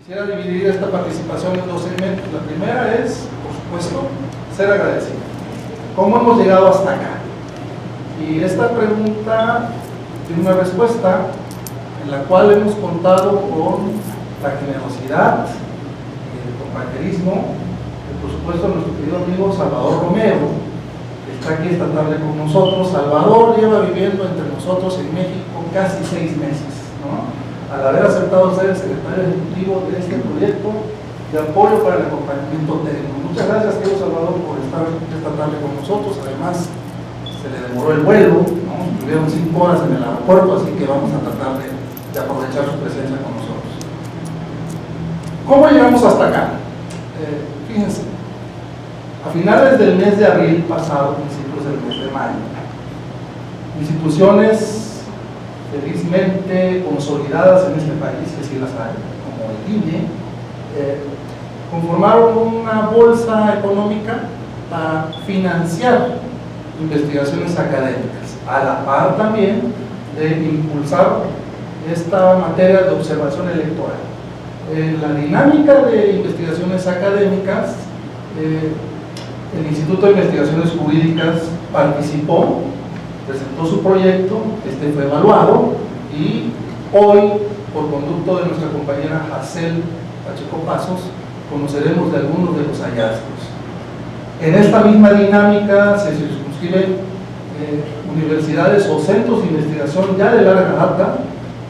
Quisiera dividir esta participación en dos segmentos. La primera es, por supuesto, ser agradecido. ¿Cómo hemos llegado hasta acá? Y esta pregunta tiene una respuesta en la cual hemos contado con la generosidad, el compañerismo, y por supuesto nuestro querido amigo Salvador Romero, que está aquí esta tarde con nosotros. Salvador lleva viviendo entre nosotros en México casi 6 meses, ¿no? Al haber aceptado ser el secretario ejecutivo de este proyecto de apoyo para el acompañamiento técnico. Muchas gracias, querido Salvador, por estar esta tarde con nosotros. Además, se le demoró el vuelo, ¿no? Tuvieron 5 horas en el aeropuerto, así que vamos a tratar de aprovechar su presencia con nosotros. ¿Cómo llegamos hasta acá? Fíjense, a finales del mes de abril pasado, principios del mes de mayo, instituciones felizmente consolidadas en este país, que sí las hay, como el INE, conformaron una bolsa económica para financiar investigaciones académicas, a la par también de impulsar esta materia de observación electoral. La dinámica de investigaciones académicas, el Instituto de Investigaciones Jurídicas participó, presentó su proyecto, este fue evaluado y hoy, por conducto de nuestra compañera Jacel Pacheco Pasos, conoceremos de algunos de los hallazgos. En esta misma dinámica se circunscriben universidades o centros de investigación ya de larga data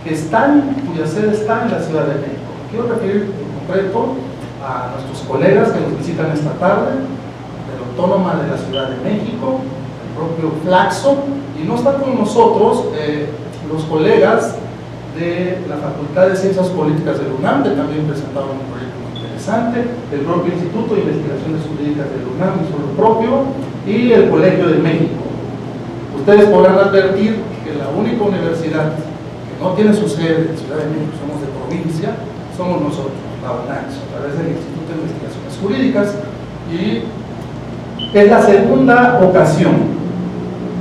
cuya sede está en la Ciudad de México. Quiero referir en concreto a nuestros colegas que nos visitan esta tarde, de la Autónoma de la Ciudad de México, el propio Flaxo, y no están con nosotros los colegas de la Facultad de Ciencias Políticas de la UNAM, que también presentaron un proyecto muy interesante, el propio Instituto de Investigaciones Jurídicas de la UNAM hizo lo propio, y el Colegio de México. Ustedes podrán advertir que la única universidad que no tiene su sede en Ciudad de México, somos de provincia, somos nosotros, la UNAM, a través del Instituto de Investigaciones Jurídicas, y es la segunda ocasión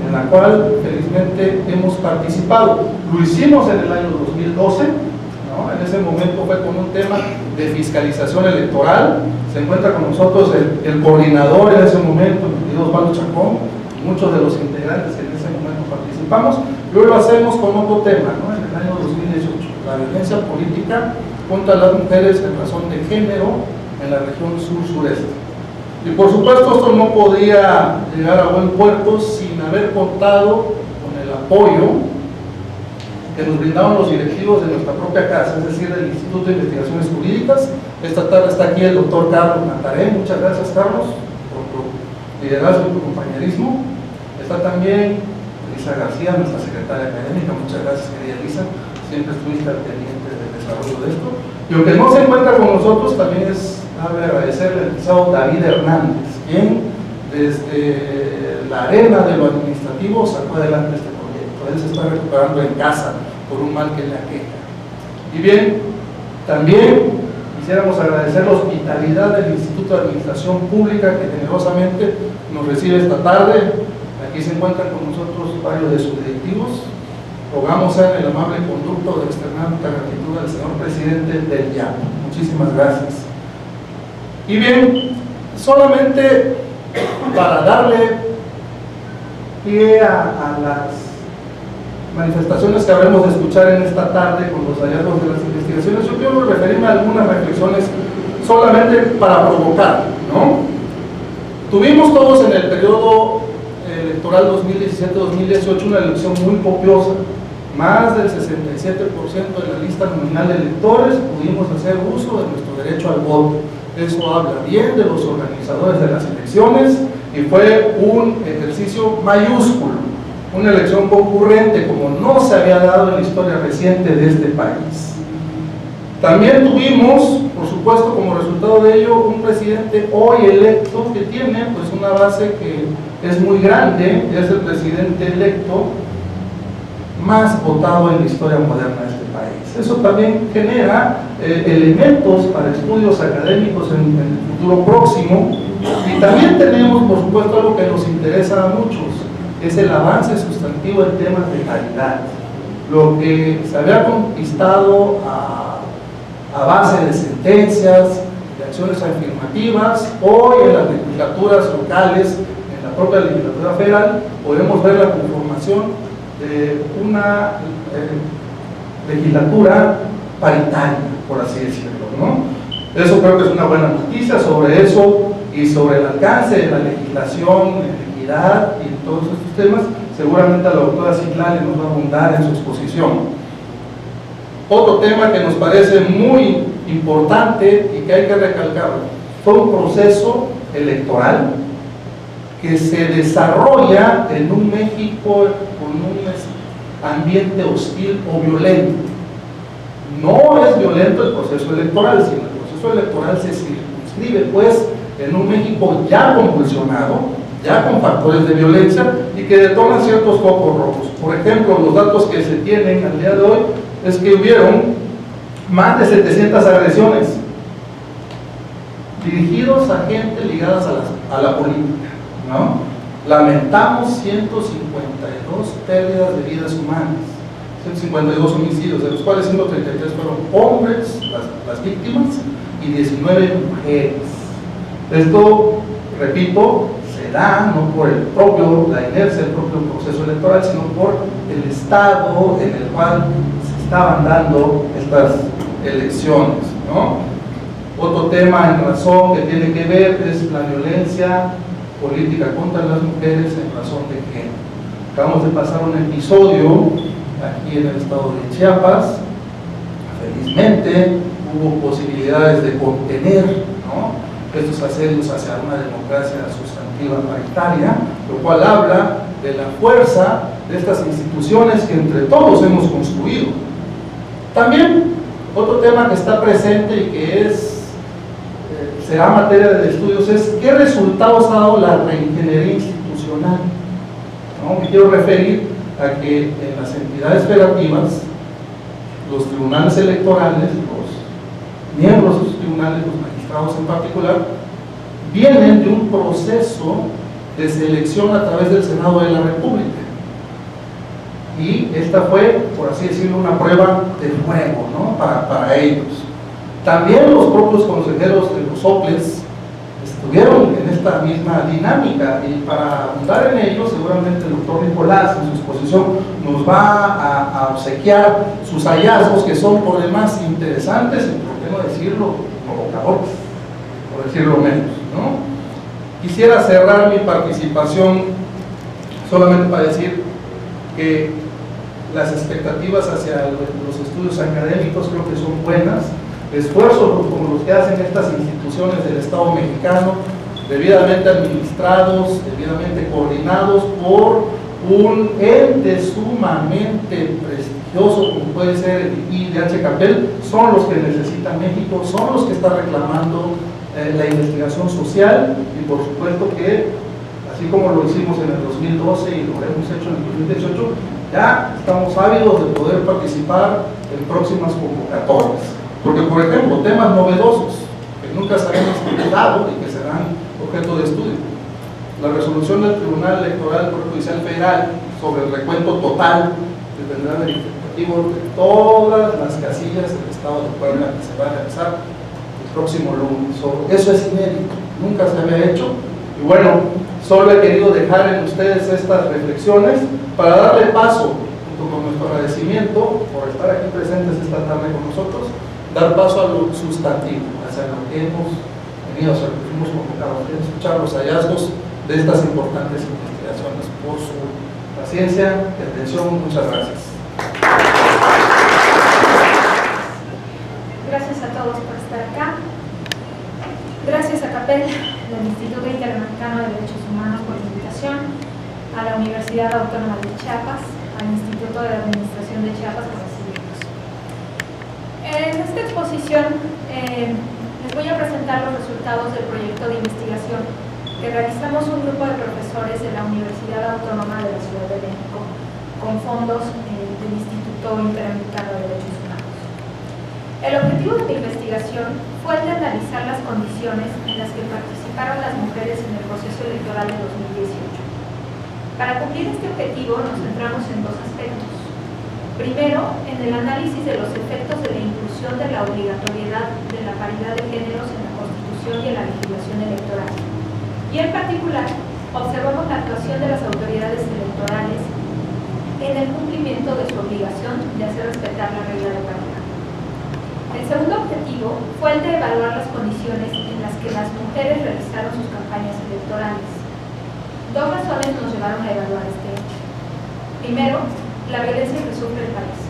en la cual felizmente hemos participado. Lo hicimos en el año 2012, ¿no? En ese momento fue con un tema de fiscalización electoral. Se encuentra con nosotros el coordinador en ese momento, el querido Osvaldo Chacón, y muchos de los integrantes que en ese momento participamos. Y hoy lo hacemos con otro tema, ¿no? En el año 2018, la violencia política contra las mujeres en razón de género en la región sur-sureste. Y por supuesto esto no podría llegar a buen puerto sin haber contado con el apoyo que nos brindaron los directivos de nuestra propia casa, es decir, del Instituto de Investigaciones Jurídicas. Esta tarde está aquí el doctor Carlos Nataré. Muchas gracias, Carlos, por tu liderazgo y tu compañerismo. Está también Elisa García, nuestra secretaria académica. Muchas gracias, querida Elisa, siempre estuviste al pendiente del desarrollo de esto. Y aunque no se encuentra con nosotros, también es agradecerle al licenciado David Hernández, quien desde la arena de lo administrativo sacó adelante este proyecto. Él se está recuperando en casa por un mal que le aqueja. Y bien, también quisiéramos agradecer la hospitalidad del Instituto de Administración Pública, que generosamente nos recibe esta tarde. Aquí se encuentran con nosotros varios de sus directivos. Rogamos en el amable conducto de externar nuestra gratitud al señor presidente del IAP. Muchísimas gracias. Y bien, solamente para darle pie a las manifestaciones que habremos de escuchar en esta tarde con los hallazgos de las investigaciones, yo quiero referirme a algunas reflexiones solamente para provocar, ¿no? Tuvimos todos en el periodo electoral 2017-2018 una elección muy copiosa. Más del 67% de la lista nominal de electores pudimos hacer uso de nuestro derecho al voto. Eso habla bien de los organizadores de las elecciones y fue un ejercicio mayúsculo, una elección concurrente como no se había dado en la historia reciente de este país. También tuvimos, por supuesto, como resultado de ello, un presidente hoy electo que tiene pues una base que es muy grande, es el presidente electo más votado en la historia moderna de este país. Eso también genera elementos para estudios académicos en el futuro próximo, y también tenemos, por supuesto, algo que nos interesa a muchos, es el avance sustantivo en temas de calidad. Lo que se había conquistado a a base de sentencias, de acciones afirmativas. Hoy en las legislaturas locales, en la propia legislatura federal, podemos ver la conformación de una legislatura paritaria, por así decirlo, ¿no? Eso creo que es una buena noticia. Sobre eso y sobre el alcance de la legislación, de equidad y todos estos temas, seguramente la doctora Citlali nos va a abundar en su exposición. Otro tema que nos parece muy importante y que hay que recalcarlo, fue un proceso electoral que se desarrolla en un México con un ambiente hostil o violento. No es violento el proceso electoral, sino el proceso electoral se circunscribe pues en un México ya convulsionado, ya con factores de violencia y que detonan ciertos focos rojos. Por ejemplo, los datos que se tienen al día de hoy es que hubieron más de 700 agresiones dirigidos a gente ligadas a la política, ¿no? Lamentamos 152 pérdidas de vidas humanas, 152 homicidios, de los cuales 133 fueron hombres, las víctimas, y 19 mujeres. Esto, repito, se da no por la inercia del propio proceso electoral, sino por el estado en el cual se estaban dando estas elecciones, ¿no? Otro tema en razón que tiene que ver es la violencia política contra las mujeres en razón de género. Acabamos de pasar un episodio aquí en el estado de Chiapas. Felizmente hubo posibilidades de contener, ¿no?, estos asedios hacia una democracia sustantiva paritaria, lo cual habla de la fuerza de estas instituciones que entre todos hemos construido. También otro tema que está presente y que será materia de estudios es qué resultados ha dado la reingeniería institucional, ¿no? Me quiero referir a que en las entidades federativas, los tribunales electorales, los miembros de los tribunales, los magistrados en particular, vienen de un proceso de selección a través del Senado de la República. Y esta fue, por así decirlo, una prueba de fuego, ¿no?, para ellos. También los propios consejeros de los OPLES estuvieron en esta misma dinámica, y para abundar en ello, seguramente el doctor Nicolás en su exposición nos va a obsequiar sus hallazgos, que son por demás interesantes y, por qué no decirlo, provocadores, por decirlo menos, ¿no? Quisiera cerrar mi participación solamente para decir que las expectativas hacia los estudios académicos creo que son buenas. Esfuerzos como los que hacen estas instituciones del Estado mexicano, debidamente administrados, debidamente coordinados por un ente sumamente prestigioso como puede ser el IDH Capel, son los que necesita México, son los que está reclamando la investigación social, y por supuesto que así como lo hicimos en el 2012 y lo hemos hecho en el 2018, ya estamos ávidos de poder participar en próximas convocatorias. Porque, por ejemplo, temas novedosos que nunca se habían estudiado y que serán objeto de estudio. La resolución del Tribunal Electoral del Poder Judicial Federal sobre el recuento total dependerá del indicativo de todas las casillas del Estado de Puebla que se va a realizar el próximo lunes. Eso es inédito, nunca se había hecho. Y bueno, solo he querido dejar en ustedes estas reflexiones para darle paso, junto con nuestro agradecimiento por estar aquí presentes esta tarde con nosotros, dar paso a lo sustantivo, hacia lo que hemos venido a hacer, que fuimos convocados, a escuchar los hallazgos de estas importantes investigaciones. Por su paciencia y atención, muchas gracias. Gracias a todos por estar acá. Gracias a CAPEL, del Instituto Interamericano de Derechos Humanos, por la invitación, a la Universidad Autónoma de Chiapas, al Instituto de Administración de Chiapas por recibirnos. En esta exposición les voy a presentar los resultados del proyecto de investigación que realizamos un grupo de profesores de la Universidad Autónoma de la Ciudad de México con fondos del Instituto Interamericano de Derechos Humanos. El objetivo de mi investigación fue el de analizar las condiciones en las que participaron las mujeres en el proceso electoral de 2018. Para cumplir este objetivo nos centramos en dos aspectos. Primero, en el análisis de los efectos de la inclusión de la obligatoriedad de la paridad de géneros en la Constitución y en la legislación electoral. Y en particular, observamos la actuación de las autoridades electorales en el cumplimiento de su obligación de hacer respetar la regla de paridad. El segundo objetivo fue el de evaluar las condiciones en las que las mujeres realizaron sus campañas electorales. Dos razones nos llevaron a evaluar este hecho. Primero, la violencia que sufre el país.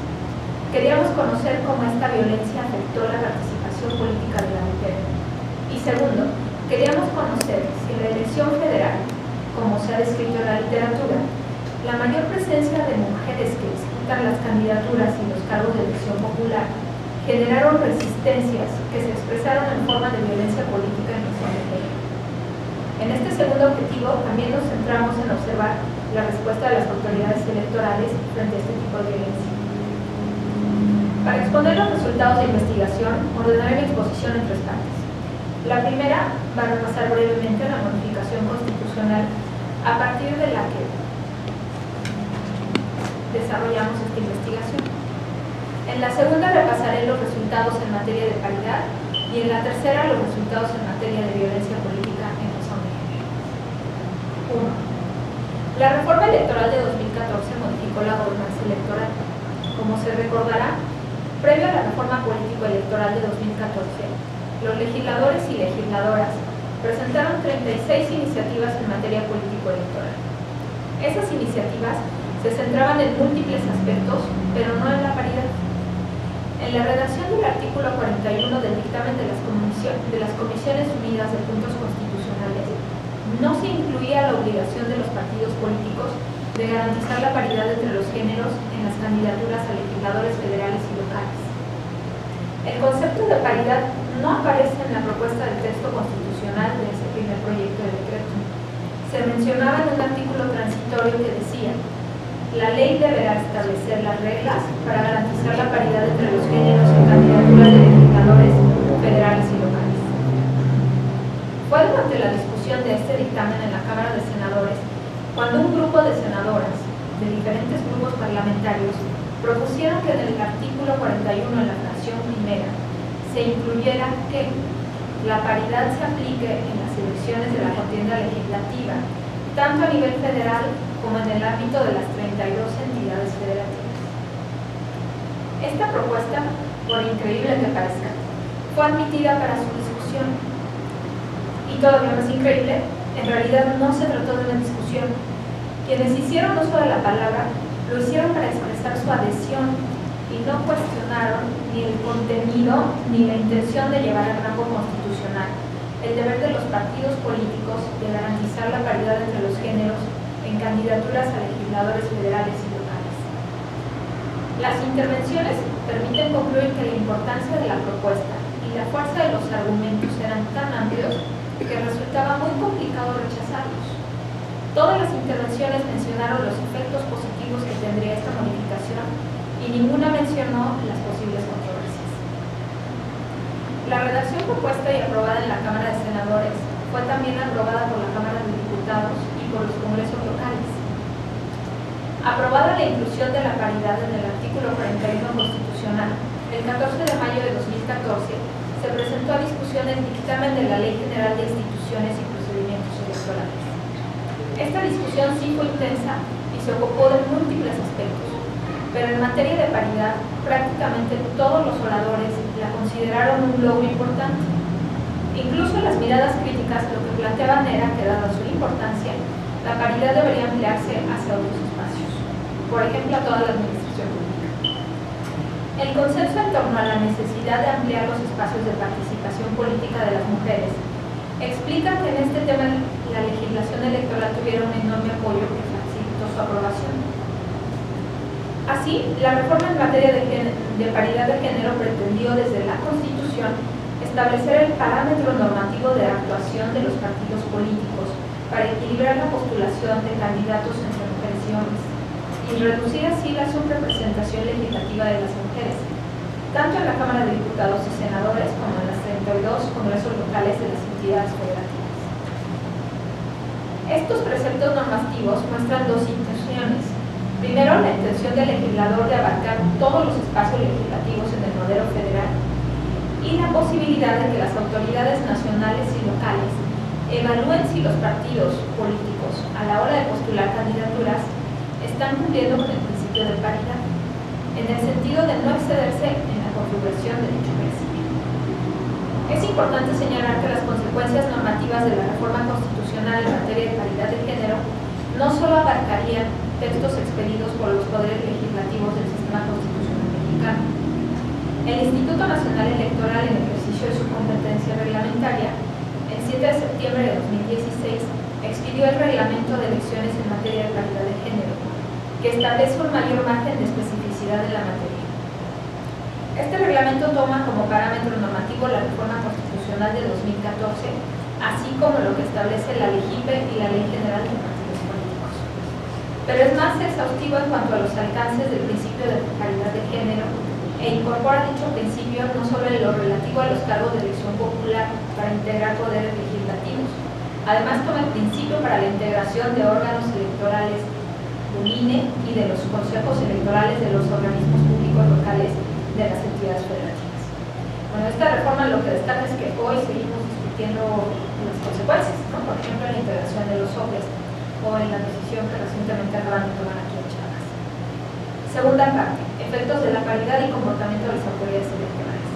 Queríamos conocer cómo esta violencia afectó la participación política de la mujer. Y segundo, queríamos conocer si en la elección federal, como se ha descrito en la literatura, la mayor presencia de mujeres que disputan las candidaturas y los cargos de elección popular generaron resistencias que se expresaron en forma de violencia política en nuestra mujer. En este segundo objetivo también nos centramos en observar la respuesta de las autoridades electorales frente a este tipo de violencia. Para exponer los resultados de investigación, ordenaré mi exposición en tres partes. La primera va a repasar brevemente la modificación constitucional a partir de la que desarrollamos esta investigación. En la segunda repasaré los resultados en materia de paridad y en la tercera los resultados en materia de violencia política en razón de género. 1. La reforma electoral de 2014 modificó la gobernanza electoral. Como se recordará, previo a la reforma político-electoral de 2014, los legisladores y legisladoras presentaron 36 iniciativas en materia político-electoral. Esas iniciativas se centraban en múltiples aspectos, pero no en la paridad. En la redacción del artículo 41 del dictamen de las Comisiones Unidas de Puntos Constitucionales, no se incluía la obligación de los partidos políticos de garantizar la paridad entre los géneros en las candidaturas a legisladores federales y locales. El concepto de paridad no aparece en la propuesta del texto constitucional de ese primer proyecto de decreto. Se mencionaba en un artículo transitorio que decía: la ley deberá establecer las reglas para garantizar la paridad entre los géneros en candidaturas de legisladores federales y locales. Fue durante la discusión de este dictamen en la Cámara de Senadores cuando un grupo de senadoras de diferentes grupos parlamentarios propusieron que en el artículo 41 en la fracción primera se incluyera que la paridad se aplique en las elecciones de la contienda legislativa, tanto a nivel federal como en el ámbito de las 32 entidades federativas. Esta propuesta, por increíble que parezca, fue admitida para su discusión. Y todavía más increíble, en realidad no se trató de una discusión. Quienes hicieron uso de la palabra lo hicieron para expresar su adhesión y no cuestionaron ni el contenido ni la intención de llevar al rango constitucional el deber de los partidos políticos de garantizar la paridad entre los géneros en candidaturas a legisladores federales y locales. Las intervenciones permiten concluir que la importancia de la propuesta y la fuerza de los argumentos eran tan amplios que resultaba muy complicado rechazarlos. Todas las intervenciones mencionaron los efectos positivos que tendría esta modificación y ninguna mencionó las posibles controversias. La redacción propuesta y aprobada en la Cámara de Senadores fue también aprobada por la Cámara de Diputados y por los congresos locales. Aprobada la inclusión de la paridad en el artículo 41 constitucional, el 14 de mayo de 2014 se presentó a discusión el dictamen de la Ley General de Instituciones y Procedimientos Electorales. Esta discusión sí fue intensa y se ocupó de múltiples aspectos, pero en materia de paridad, prácticamente todos los oradores la consideraron un logro importante. Incluso las miradas críticas lo que planteaban era que, dada su importancia, la paridad debería ampliarse hacia otros espacios, por ejemplo a toda la administración pública. El consenso en torno a la necesidad de ampliar los espacios de participación política de las mujeres explica que en este tema la legislación electoral tuviera un enorme apoyo que facilitó su aprobación. Así, la reforma en materia de paridad de género pretendió desde la Constitución establecer el parámetro normativo de actuación de los partidos políticos para equilibrar la postulación de candidatos entre mujeres y hombres y reducir así la subrepresentación legislativa de las mujeres, tanto en la Cámara de Diputados y Senadores como en las 32 congresos locales de las entidades federativas. Estos preceptos normativos muestran dos intenciones. Primero, la intención del legislador de abarcar todos los espacios legislativos en el modelo federal y la posibilidad de que las autoridades nacionales y locales evalúen si los partidos políticos a la hora de postular candidaturas están cumpliendo con el principio de paridad, en el sentido de no excederse en la configuración de dicho principio. Es importante señalar que las consecuencias normativas de la reforma constitucional en materia de paridad de género no solo abarcarían textos expedidos por los poderes legislativos del sistema constitucional mexicano. El Instituto Nacional Electoral, en ejercicio de su competencia reglamentaria, el 7 de septiembre de 2016, expidió el Reglamento de Elecciones en materia de paridad de género, que establece un mayor margen de especificidad de la materia. Este reglamento toma como parámetro normativo la reforma constitucional de 2014, así como lo que establece la LEGIPE y la Ley General de Partidos Políticos. Pero es más exhaustivo en cuanto a los alcances del principio de paridad de género e incorpora dicho principio no solo en lo relativo a los cargos de elección popular para integrar poderes legislativos. Además, toma el principio para la integración de órganos electorales del INE y de los consejos electorales de los organismos públicos locales de las entidades federativas. Bueno, esta reforma lo que destaca es que hoy seguimos discutiendo las consecuencias, ¿no? Por ejemplo, en la integración de los OPLES o en la decisión que recientemente acaban de tomar aquí en Chiapas. Segunda parte, efectos de la paridad y comportamiento de las autoridades electorales.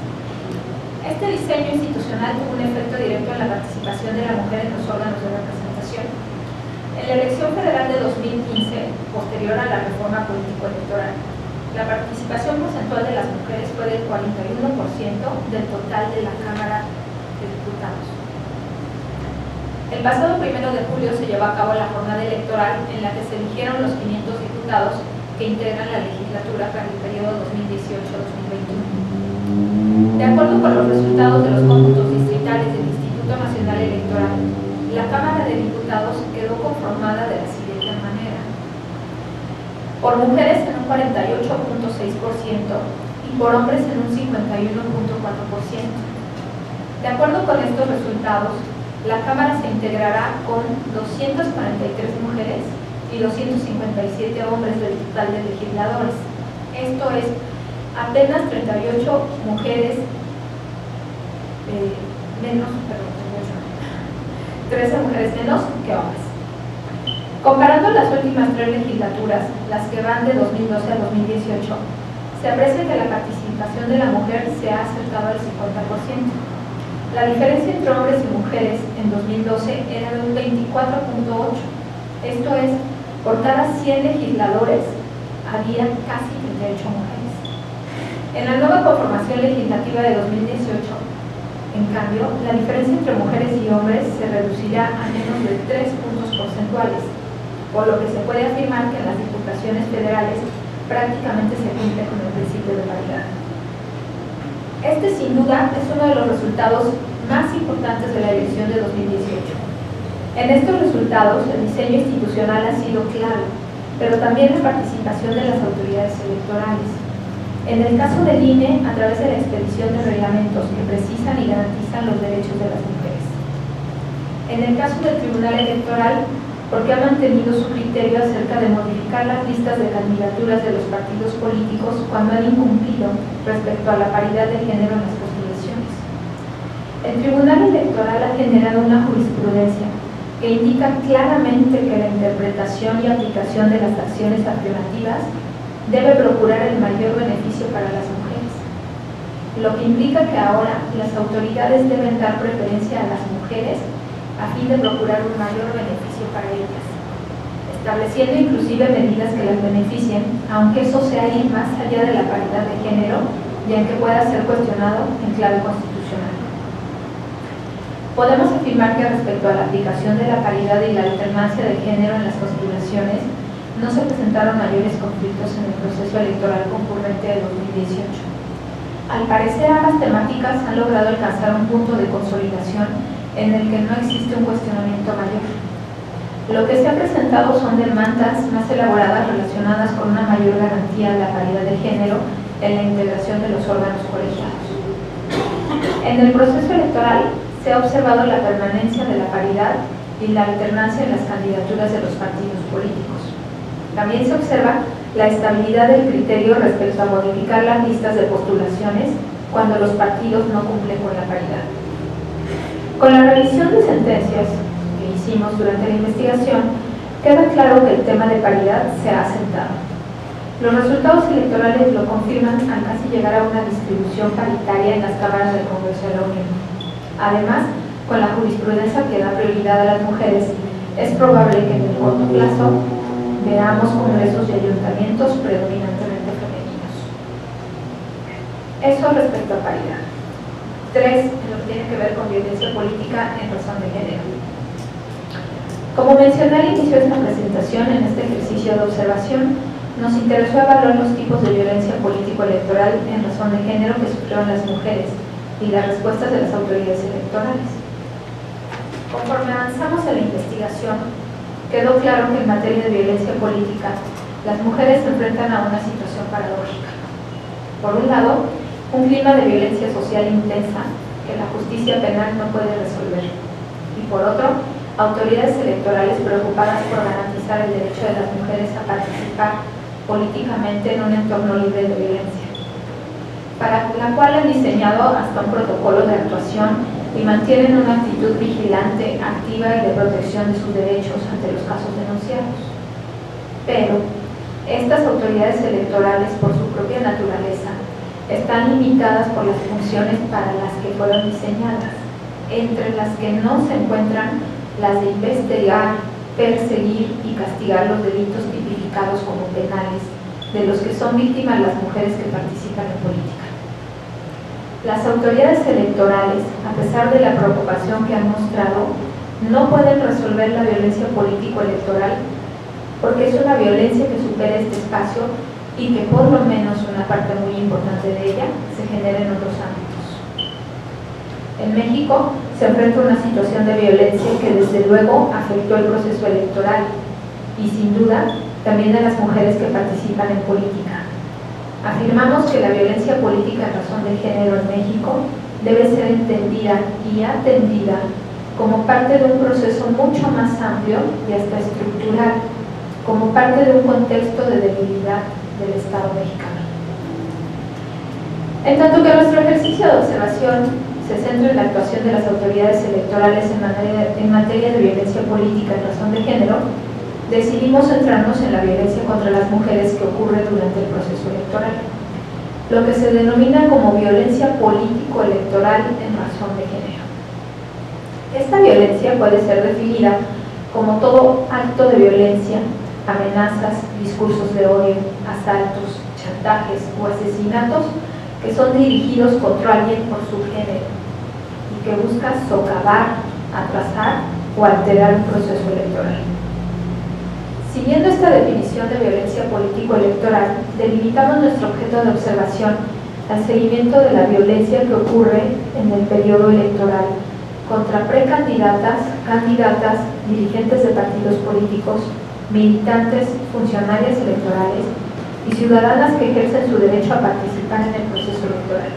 Este diseño institucional tuvo un efecto directo en la participación de la mujer en los órganos de representación. En la elección federal de 2015, posterior a la reforma político-electoral, la participación porcentual de las mujeres fue del 41% del total de la Cámara de Diputados. El pasado 1 de julio se llevó a cabo la jornada electoral en la que se eligieron los 500 diputados que integran la legislatura para el periodo 2018-2021. De acuerdo con los resultados de los cómputos distritales del Instituto Nacional Electoral, la Cámara de Diputados quedó conformada de la siguiente manera: por mujeres en un 48.6% y por hombres en un 51.4%. De acuerdo con estos resultados, la Cámara se integrará con 243 mujeres y 257 hombres del total de legisladores. Esto es, apenas 38 mujeres menos, 13 mujeres menos que hombres. Comparando las últimas 3 legislaturas, las que van de 2012 a 2018, se aprecia que la participación de la mujer se ha acercado al 50%. La diferencia entre hombres y mujeres en 2012 era de un 24.8%. Esto es, por cada 100 legisladores había casi 38 mujeres. En la nueva conformación legislativa de 2018, en cambio, la diferencia entre mujeres y hombres se reducirá a menos de 3 puntos porcentuales, por lo que se puede afirmar que en las diputaciones federales prácticamente se cumple con el principio de paridad. Este, sin duda, es uno de los resultados más importantes de la elección de 2018. En estos resultados, el diseño institucional ha sido clave, pero también la participación de las autoridades electorales. En el caso del INE, a través de la expedición de reglamentos que precisan y garantizan los derechos de las mujeres. En el caso del Tribunal Electoral, porque ha mantenido su criterio acerca de modificar las listas de candidaturas de los partidos políticos cuando han incumplido respecto a la paridad de género en las postulaciones. El Tribunal Electoral ha generado una jurisprudencia que indica claramente que la interpretación y aplicación de las acciones afirmativas debe procurar el mayor beneficio para las mujeres, lo que implica que ahora las autoridades deben dar preferencia a las mujeres a fin de procurar un mayor beneficio para ellas, estableciendo inclusive medidas que las beneficien, aunque eso sea ir más allá de la paridad de género y en que pueda ser cuestionado en clave constitucional. Podemos afirmar que respecto a la aplicación de la paridad y la alternancia de género en las postulaciones, no se presentaron mayores conflictos en el proceso electoral concurrente de 2018. Al parecer, ambas temáticas han logrado alcanzar un punto de consolidación en el que no existe un cuestionamiento mayor. Lo que se ha presentado son demandas más elaboradas relacionadas con una mayor garantía de la paridad de género en la integración de los órganos colegiados. En el proceso electoral se ha observado la permanencia de la paridad y la alternancia en las candidaturas de los partidos políticos. También se observa la estabilidad del criterio respecto a modificar las listas de postulaciones cuando los partidos no cumplen con la paridad. Con la revisión de sentencias que hicimos durante la investigación, queda claro que el tema de paridad se ha asentado. Los resultados electorales lo confirman al casi llegar a una distribución paritaria en las cámaras del Congreso de la Unión. Además, con la jurisprudencia que da prioridad a las mujeres, es probable que en el corto plazo veamos congresos y ayuntamientos predominantemente femeninos. Eso respecto a paridad. 3. En lo que tiene que ver con violencia política en razón de género. Como mencioné al inicio de esta presentación, en este ejercicio de observación, nos interesó evaluar los tipos de violencia político-electoral en razón de género que sufrieron las mujeres y las respuestas de las autoridades electorales. Conforme avanzamos en la investigación, quedó claro que en materia de violencia política, las mujeres se enfrentan a una situación paradójica. Por un lado, un clima de violencia social intensa que la justicia penal no puede resolver. Y por otro, autoridades electorales preocupadas por garantizar el derecho de las mujeres a participar políticamente en un entorno libre de violencia, para la cual han diseñado hasta un protocolo de actuación y mantienen una actitud vigilante, activa y de protección de sus derechos ante los casos denunciados. Pero estas autoridades electorales, por su propia naturaleza, están limitadas por las funciones para las que fueron diseñadas, entre las que no se encuentran las de investigar, perseguir y castigar los delitos tipificados como penales, de los que son víctimas las mujeres que participan en política. Las autoridades electorales, a pesar de la preocupación que han mostrado, no pueden resolver la violencia político-electoral porque es una violencia que supera este espacio y que por lo menos una parte muy importante de ella se genera en otros ámbitos. En México se enfrenta una situación de violencia que desde luego afectó el proceso electoral y sin duda también a las mujeres que participan en política. Afirmamos que la violencia política en razón de género en México debe ser entendida y atendida como parte de un proceso mucho más amplio y hasta estructural, como parte de un contexto de debilidad del Estado mexicano. En tanto que nuestro ejercicio de observación se centra en la actuación de las autoridades electorales en materia de violencia política en razón de género, decidimos centrarnos en la violencia contra las mujeres que ocurre durante el proceso electoral, lo que se denomina como violencia político-electoral en razón de género. Esta violencia puede ser definida como todo acto de violencia, amenazas, discursos de odio, asaltos, chantajes o asesinatos que son dirigidos contra alguien por su género y que busca socavar, atrasar o alterar un proceso electoral. Siguiendo esta definición de violencia político-electoral, delimitamos nuestro objeto de observación al seguimiento de la violencia que ocurre en el periodo electoral contra precandidatas, candidatas, dirigentes de partidos políticos, militantes, funcionarias electorales y ciudadanas que ejercen su derecho a participar en el proceso electoral.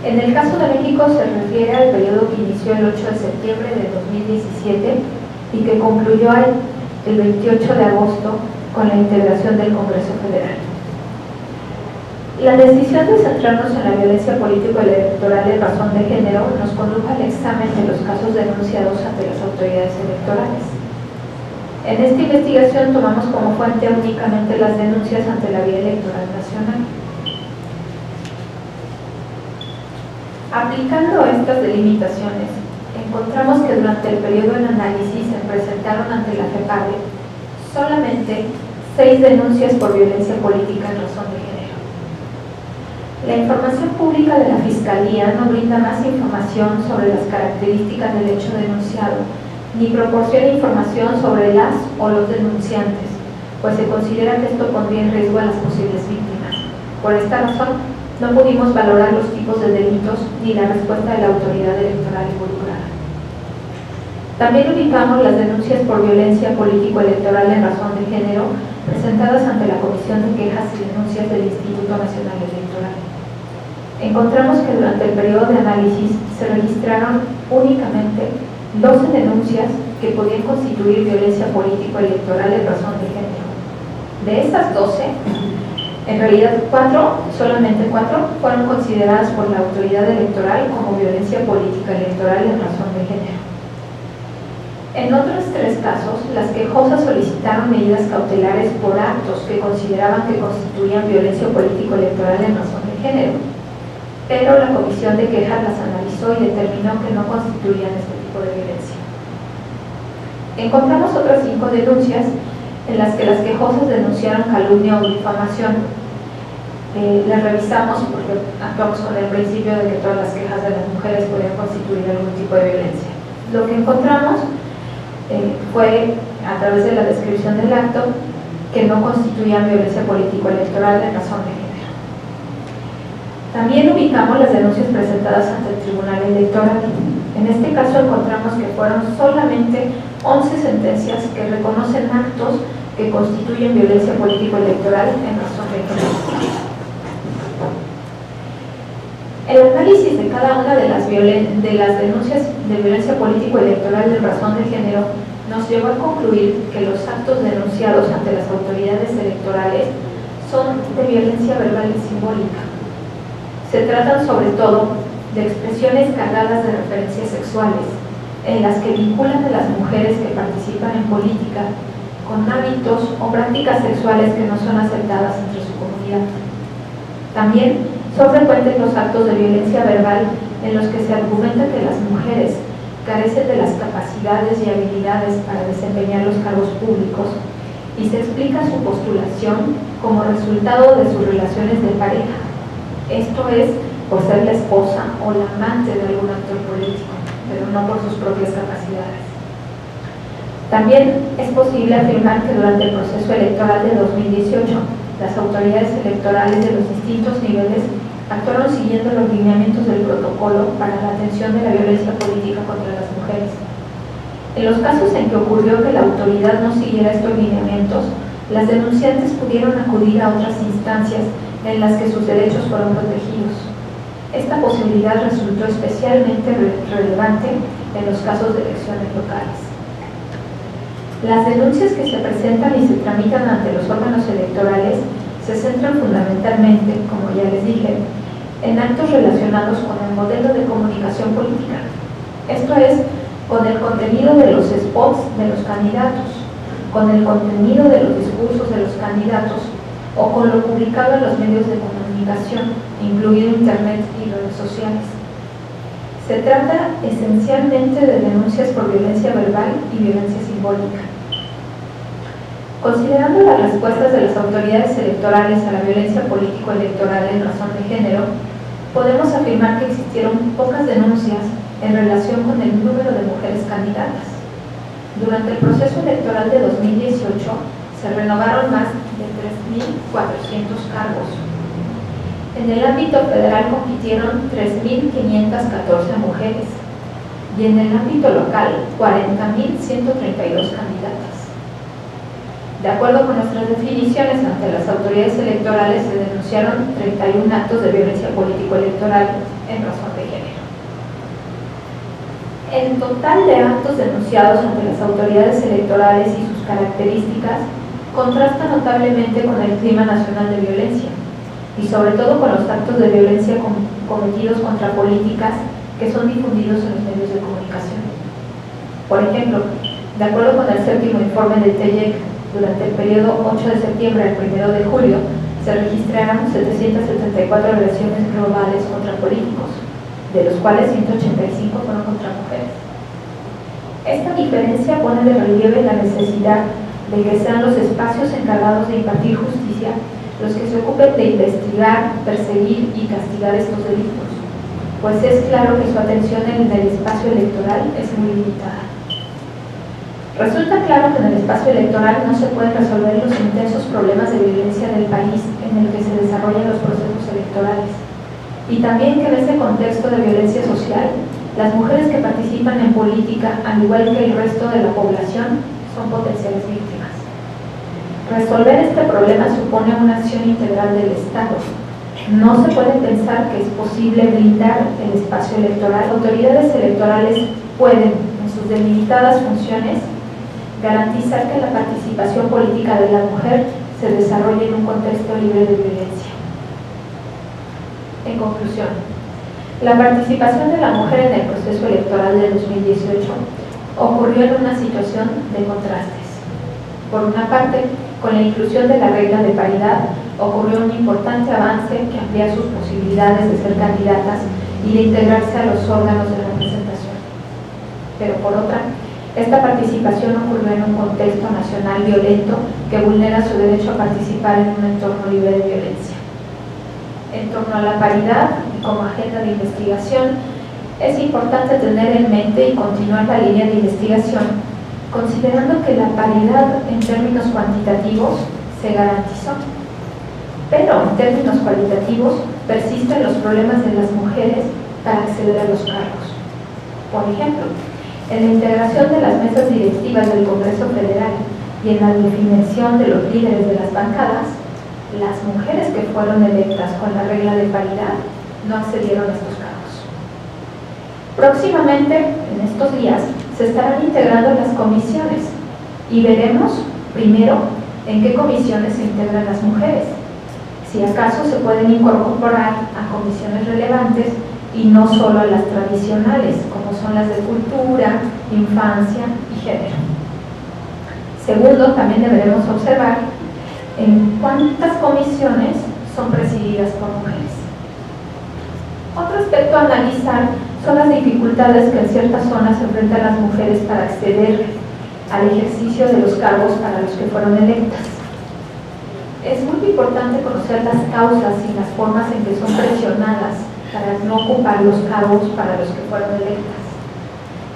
En el caso de México se refiere al periodo que inició el 8 de septiembre de 2017 y que concluyó el 28 de agosto con la integración del Congreso Federal. La decisión de centrarnos en la violencia político-electoral en razón de género nos condujo al examen de los casos denunciados ante las autoridades electorales. En esta investigación tomamos como fuente únicamente las denuncias ante la Vía Electoral Nacional. Aplicando estas delimitaciones, encontramos que durante el periodo en análisis se presentaron ante la FEPADE solamente 6 denuncias por violencia política en razón de género. La información pública de la Fiscalía no brinda más información sobre las características del hecho denunciado, ni proporciona información sobre las o los denunciantes, pues se considera que esto pondría en riesgo a las posibles víctimas. Por esta razón, no pudimos valorar los tipos de delitos ni la respuesta de la autoridad electoral involucrada. También ubicamos las denuncias por violencia político-electoral en razón de género presentadas ante la Comisión de Quejas y Denuncias del Instituto Nacional Electoral. Encontramos que durante el periodo de análisis se registraron únicamente 12 denuncias que podían constituir violencia político-electoral en razón de género, De esas 12, en realidad solamente 4 fueron consideradas por la autoridad electoral como violencia política electoral en razón de género. En otros 3 casos, las quejosas solicitaron medidas cautelares por actos que consideraban que constituían violencia político-electoral en razón de género, pero la comisión de quejas las analizó y determinó que no constituían este tipo de violencia. Encontramos otras 5 denuncias en las que las quejosas denunciaron calumnia o difamación. Las revisamos porque actuamos con el principio de que todas las quejas de las mujeres podían constituir algún tipo de violencia. Lo que encontramos fue, a través de la descripción del acto, que no constituían violencia político-electoral en razón de género. También ubicamos las denuncias presentadas ante el Tribunal Electoral. En este caso encontramos que fueron solamente 11 sentencias que reconocen actos que constituyen violencia político-electoral en razón de género. El análisis de cada una de las denuncias de violencia político-electoral en razón de género nos llevó a concluir que los actos denunciados ante las autoridades electorales son de violencia verbal y simbólica. Se tratan sobre todo de expresiones cargadas de referencias sexuales, en las que vinculan a las mujeres que participan en política con hábitos o prácticas sexuales que no son aceptadas entre su comunidad. También son frecuentes los actos de violencia verbal en los que se argumenta que las mujeres carecen de las capacidades y habilidades para desempeñar los cargos públicos y se explica su postulación como resultado de sus relaciones de pareja, esto es, por ser la esposa o la amante de algún actor político, pero no por sus propias capacidades. También es posible afirmar que durante el proceso electoral de 2018, las autoridades electorales de los distintos niveles actuaron siguiendo los lineamientos del protocolo para la atención de la violencia política contra las mujeres. En los casos en que ocurrió que la autoridad no siguiera estos lineamientos, las denunciantes pudieron acudir a otras instancias en las que sus derechos fueron protegidos. Esta posibilidad resultó especialmente relevante en los casos de elecciones locales. Las denuncias que se presentan y se tramitan ante los órganos electorales se centran fundamentalmente, como ya les dije, en actos relacionados con el modelo de comunicación política. Esto es, con el contenido de los spots de los candidatos, con el contenido de los discursos de los candidatos o con lo publicado en los medios de comunicación, incluido Internet y redes sociales. Se trata esencialmente de denuncias por violencia verbal y violencia simbólica. Considerando las respuestas de las autoridades electorales a la violencia político-electoral en razón de género, podemos afirmar que existieron pocas denuncias en relación con el número de mujeres candidatas. Durante el proceso electoral de 2018 se renovaron más de 3.400 cargos. En el ámbito federal compitieron 3.514 mujeres y en el ámbito local 40.132 candidatas. De acuerdo con nuestras definiciones ante las autoridades electorales, se denunciaron 31 actos de violencia político-electoral en razón de género. El total de actos denunciados ante las autoridades electorales y sus características contrasta notablemente con el clima nacional de violencia y sobre todo con los actos de violencia cometidos contra políticas que son difundidos en los medios de comunicación. Por ejemplo, de acuerdo con el 7º informe del TEIEC, durante el periodo 8 de septiembre al 1 de julio se registraron 774 agresiones globales contra políticos, de los cuales 185 fueron contra mujeres. Esta diferencia pone de relieve la necesidad de que sean los espacios encargados de impartir justicia los que se ocupen de investigar, perseguir y castigar estos delitos, pues es claro que su atención en el espacio electoral es muy limitada. Resulta claro que en el espacio electoral no se pueden resolver los intensos problemas de violencia del país en el que se desarrollan los procesos electorales, y también que en ese contexto de violencia social, las mujeres que participan en política, al igual que el resto de la población, son potenciales víctimas. Resolver este problema supone una acción integral del Estado. No se puede pensar que es posible blindar el espacio electoral. Autoridades electorales pueden, en sus delimitadas funciones, garantizar que la participación política de la mujer se desarrolle en un contexto libre de violencia. En conclusión, la participación de la mujer en el proceso electoral de 2018 ocurrió en una situación de contrastes. Por una parte, con la inclusión de la regla de paridad, ocurrió un importante avance que amplía sus posibilidades de ser candidatas y de integrarse a los órganos de representación. Pero por otra, esta participación ocurrió en un contexto nacional violento que vulnera su derecho a participar en un entorno libre de violencia. En torno a la paridad y como agenda de investigación, es importante tener en mente y continuar la línea de investigación, considerando que la paridad en términos cuantitativos se garantizó, pero en términos cualitativos persisten los problemas de las mujeres para acceder a los cargos. Por ejemplo, en la integración de las mesas directivas del Congreso Federal y en la definición de los líderes de las bancadas, las mujeres que fueron electas con la regla de paridad no accedieron a estos cargos. Próximamente, en estos días, se estarán integrando las comisiones y veremos, primero, en qué comisiones se integran las mujeres, si acaso se pueden incorporar a comisiones relevantes y no solo a las tradicionales, como son las de cultura, infancia y género. Segundo, también deberemos observar en cuántas comisiones son presididas por mujeres. Otro aspecto a analizar son las dificultades que en ciertas zonas enfrentan las mujeres para acceder al ejercicio de los cargos para los que fueron electas. Es muy importante conocer las causas y las formas en que son presionadas para no ocupar los cargos para los que fueron electas.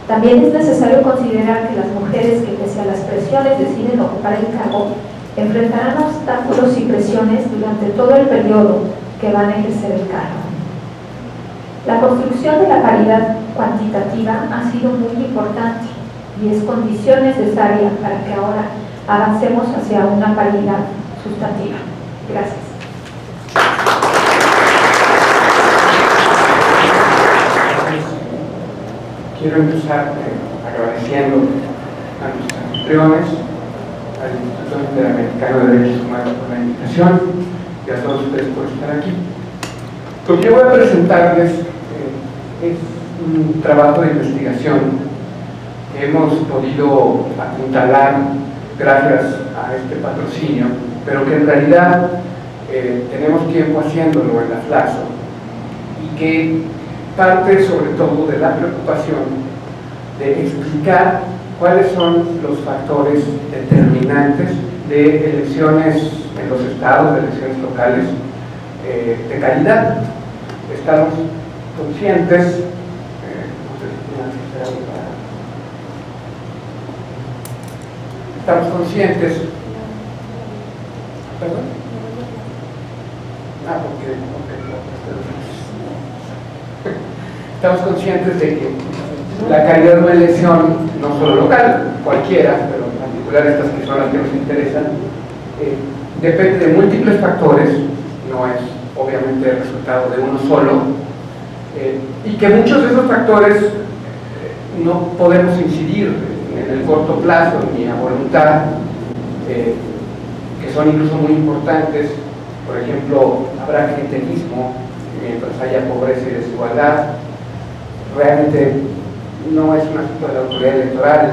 También es necesario considerar que las mujeres que pese a las presiones deciden ocupar el cargo enfrentarán obstáculos y presiones durante todo el periodo que van a ejercer el cargo. La construcción de la paridad cuantitativa ha sido muy importante y es condición necesaria para que ahora avancemos hacia una paridad sustantiva. Gracias. Quiero empezar agradeciendo a nuestros anfitriones, al Instituto Interamericano de Derechos Humanos por la invitación y a todos ustedes por estar aquí. Lo que voy a presentarles es un trabajo de investigación que hemos podido apuntalar gracias a este patrocinio, pero que en realidad tenemos tiempo haciéndolo en la FLASO y que parte sobre todo de la preocupación de explicar cuáles son los factores determinantes de elecciones en los estados, de elecciones locales de calidad. Estamos conscientes, ¿perdón? Estamos conscientes de que la calidad de una elección, no solo local, cualquiera, pero en particular estas que son las que nos interesan, depende de múltiples factores, no es obviamente el resultado de uno solo, y que muchos de esos factores no podemos incidir en el corto plazo ni a voluntad, que son incluso muy importantes. Por ejemplo, habrá clientelismo mientras haya pobreza y desigualdad. Realmente no es un asunto de la autoridad electoral,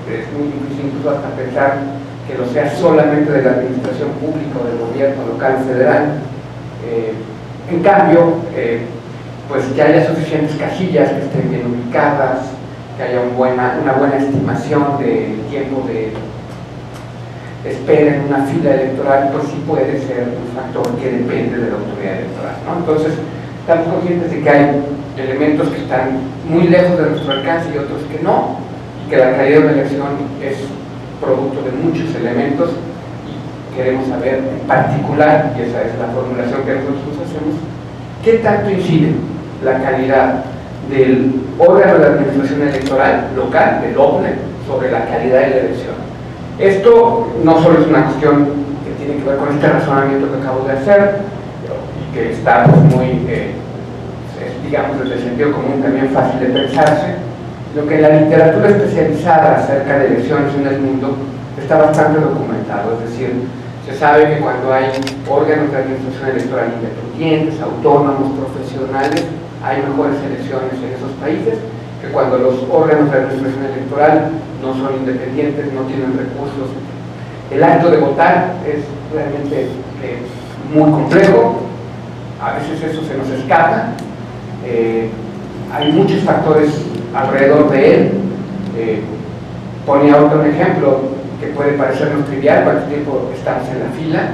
es muy difícil incluso hasta pensar que lo sea solamente de la administración pública o del gobierno local y federal. En cambio, pues que haya suficientes casillas que estén bien ubicadas, que haya una buena estimación del tiempo de espera en una fila electoral, pues sí puede ser un factor que depende de la autoridad electoral, ¿no? Entonces, estamos conscientes de que hay elementos que están muy lejos de nuestro alcance y otros que no, y que la calidad de una elección es producto de muchos elementos, y queremos saber en particular, y esa es la formulación que nosotros hacemos, qué tanto incide la calidad del órgano de administración electoral local, del OPNE, sobre la calidad de la elección. Esto no solo es una cuestión que tiene que ver con este razonamiento que acabo de hacer, y que está pues, muy, digamos, desde el sentido común también fácil de pensarse, sino que la literatura especializada acerca de elecciones en el mundo está bastante documentado. Es decir, Se sabe que cuando hay órganos de administración electoral independientes, autónomos, profesionales, hay mejores elecciones en esos países que cuando los órganos de administración electoral no son independientes, no tienen recursos. El acto de votar es realmente muy complejo, a veces eso se nos escapa, hay muchos factores alrededor de él. Ponía otro ejemplo que puede parecernos trivial: cuánto tiempo estamos en la fila,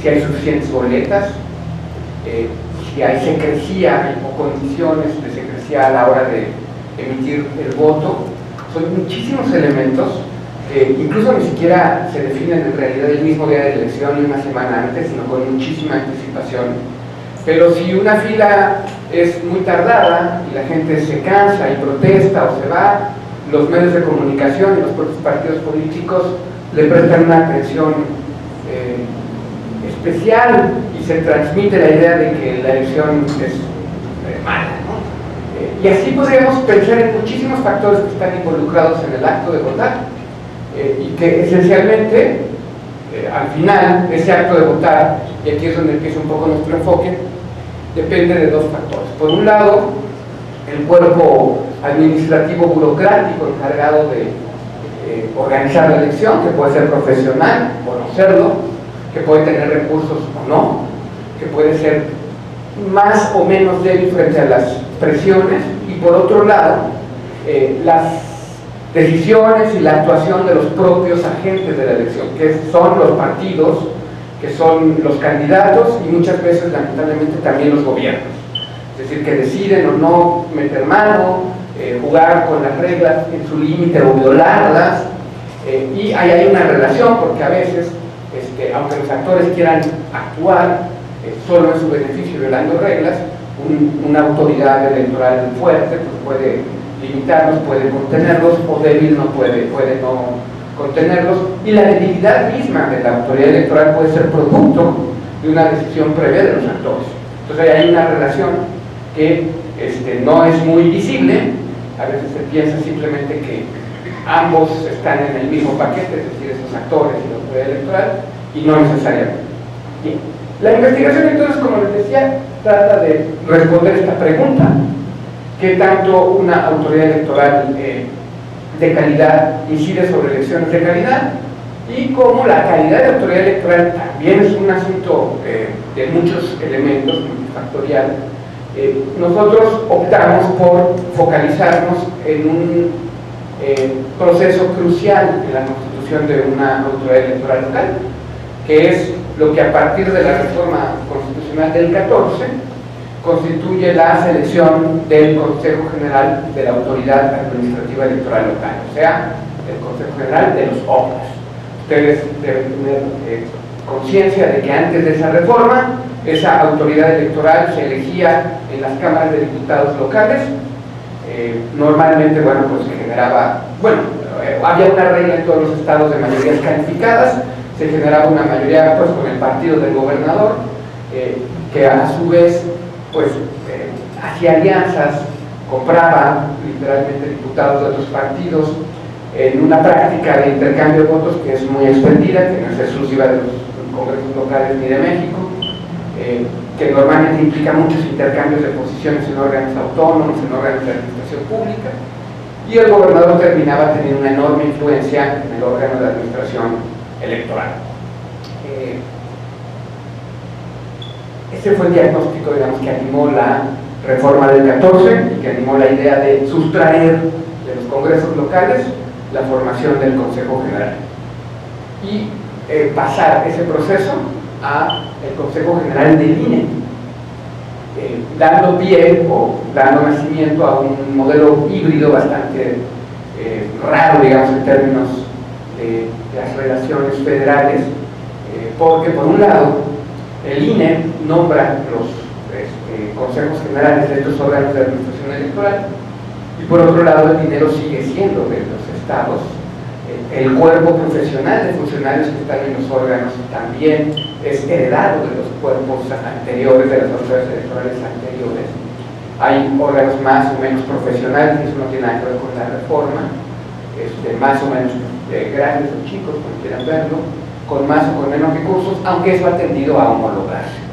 si hay suficientes boletas, si hay secrecía o condiciones de secrecía a la hora de emitir el voto. Son muchísimos elementos que incluso ni siquiera se definen en realidad el mismo día de elección ni una semana antes, sino con muchísima anticipación. Pero si una fila es muy tardada y la gente se cansa y protesta o se va, los medios de comunicación y los propios partidos políticos le prestan una atención especial y se transmite la idea de que la elección es mala, ¿no? Y así podríamos pensar en muchísimos factores que están involucrados en el acto de votar y que esencialmente al final ese acto de votar, y aquí es donde empieza un poco nuestro enfoque, depende de dos factores. Por un lado, el cuerpo administrativo burocrático encargado de organizar la elección, que puede ser profesional o no serlo, que puede tener recursos o no, que puede ser más o menos débil frente a las presiones, y por otro lado, las decisiones y la actuación de los propios agentes de la elección, que son los partidos, que son los candidatos y muchas veces lamentablemente también los gobiernos. Es decir, que deciden o no meter mano, jugar con las reglas en su límite o violarlas, y ahí hay una relación, porque a veces, aunque los actores quieran actuar solo en su beneficio violando reglas, una autoridad electoral fuerte pues puede limitarlos, puede contenerlos, o débil no puede no contenerlos, y la debilidad misma de la autoridad electoral puede ser producto de una decisión previa de los actores. Entonces hay una relación que no es muy visible. A veces se piensa simplemente que ambos están en el mismo paquete, es decir, esos actores y la autoridad electoral, y no necesariamente. Bien. La investigación, entonces, como les decía, trata de responder esta pregunta: ¿qué tanto una autoridad electoral de calidad incide sobre elecciones de calidad? Y cómo la calidad de autoridad electoral también es un asunto de muchos elementos, multifactorial. Nosotros optamos por focalizarnos en un proceso crucial en la constitución de una autoridad electoral local, que es lo que a partir de la reforma constitucional del 14 constituye la selección del Consejo General de la Autoridad Administrativa Electoral Local, o sea, el Consejo General de los OPLAS. Ustedes deben tener conciencia de que antes de esa reforma, esa autoridad electoral se elegía en las cámaras de diputados locales. Normalmente, bueno, pues se generaba, había una regla en todos los estados de mayorías calificadas, se generaba una mayoría pues con el partido del gobernador, que a su vez pues hacía alianzas, compraba literalmente diputados de otros partidos, en una práctica de intercambio de votos que es muy extendida, que no es exclusiva de los congresos locales ni de México, que normalmente implica muchos intercambios de posiciones en órganos autónomos, en órganos de administración pública, y el gobernador terminaba teniendo una enorme influencia en el órgano de administración electoral. Ese fue el diagnóstico, digamos, que animó la reforma del 14 y que animó la idea de sustraer de los congresos locales la formación del Consejo General y pasar ese proceso a el Consejo General del INE, dando pie o dando nacimiento a un modelo híbrido bastante raro, digamos, en términos de las relaciones federales, porque por un lado el INE nombra los consejos generales de estos órganos de administración electoral, y por otro lado el dinero sigue siendo de los estados. El cuerpo profesional de funcionarios que están en los órganos también es heredado de los cuerpos anteriores, de las autoridades electorales anteriores. Hay órganos más o menos profesionales, y eso no tiene nada que ver con la reforma, más o menos grandes o chicos, como quieran verlo, con más o con menos recursos, aunque eso ha tendido a homologarse.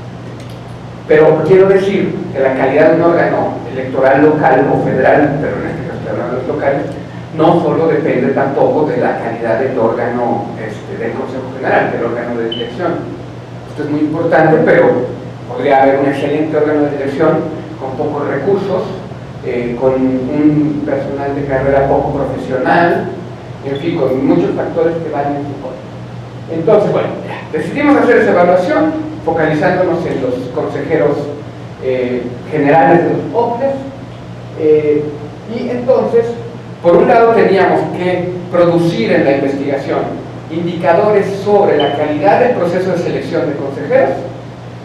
Pero quiero decir que la calidad de un órgano electoral local o federal, pero en este caso estoy hablando de los locales, no solo depende tampoco de la calidad del órgano del Consejo General, del órgano de dirección. Esto es muy importante, pero podría haber un excelente órgano de dirección con pocos recursos, con un personal de carrera poco profesional, en fin, con muchos factores que van en su contra. Entonces, bueno, decidimos hacer esa evaluación, focalizándonos en los consejeros generales de los OCDEs, y entonces, por un lado teníamos que producir en la investigación indicadores sobre la calidad del proceso de selección de consejeros,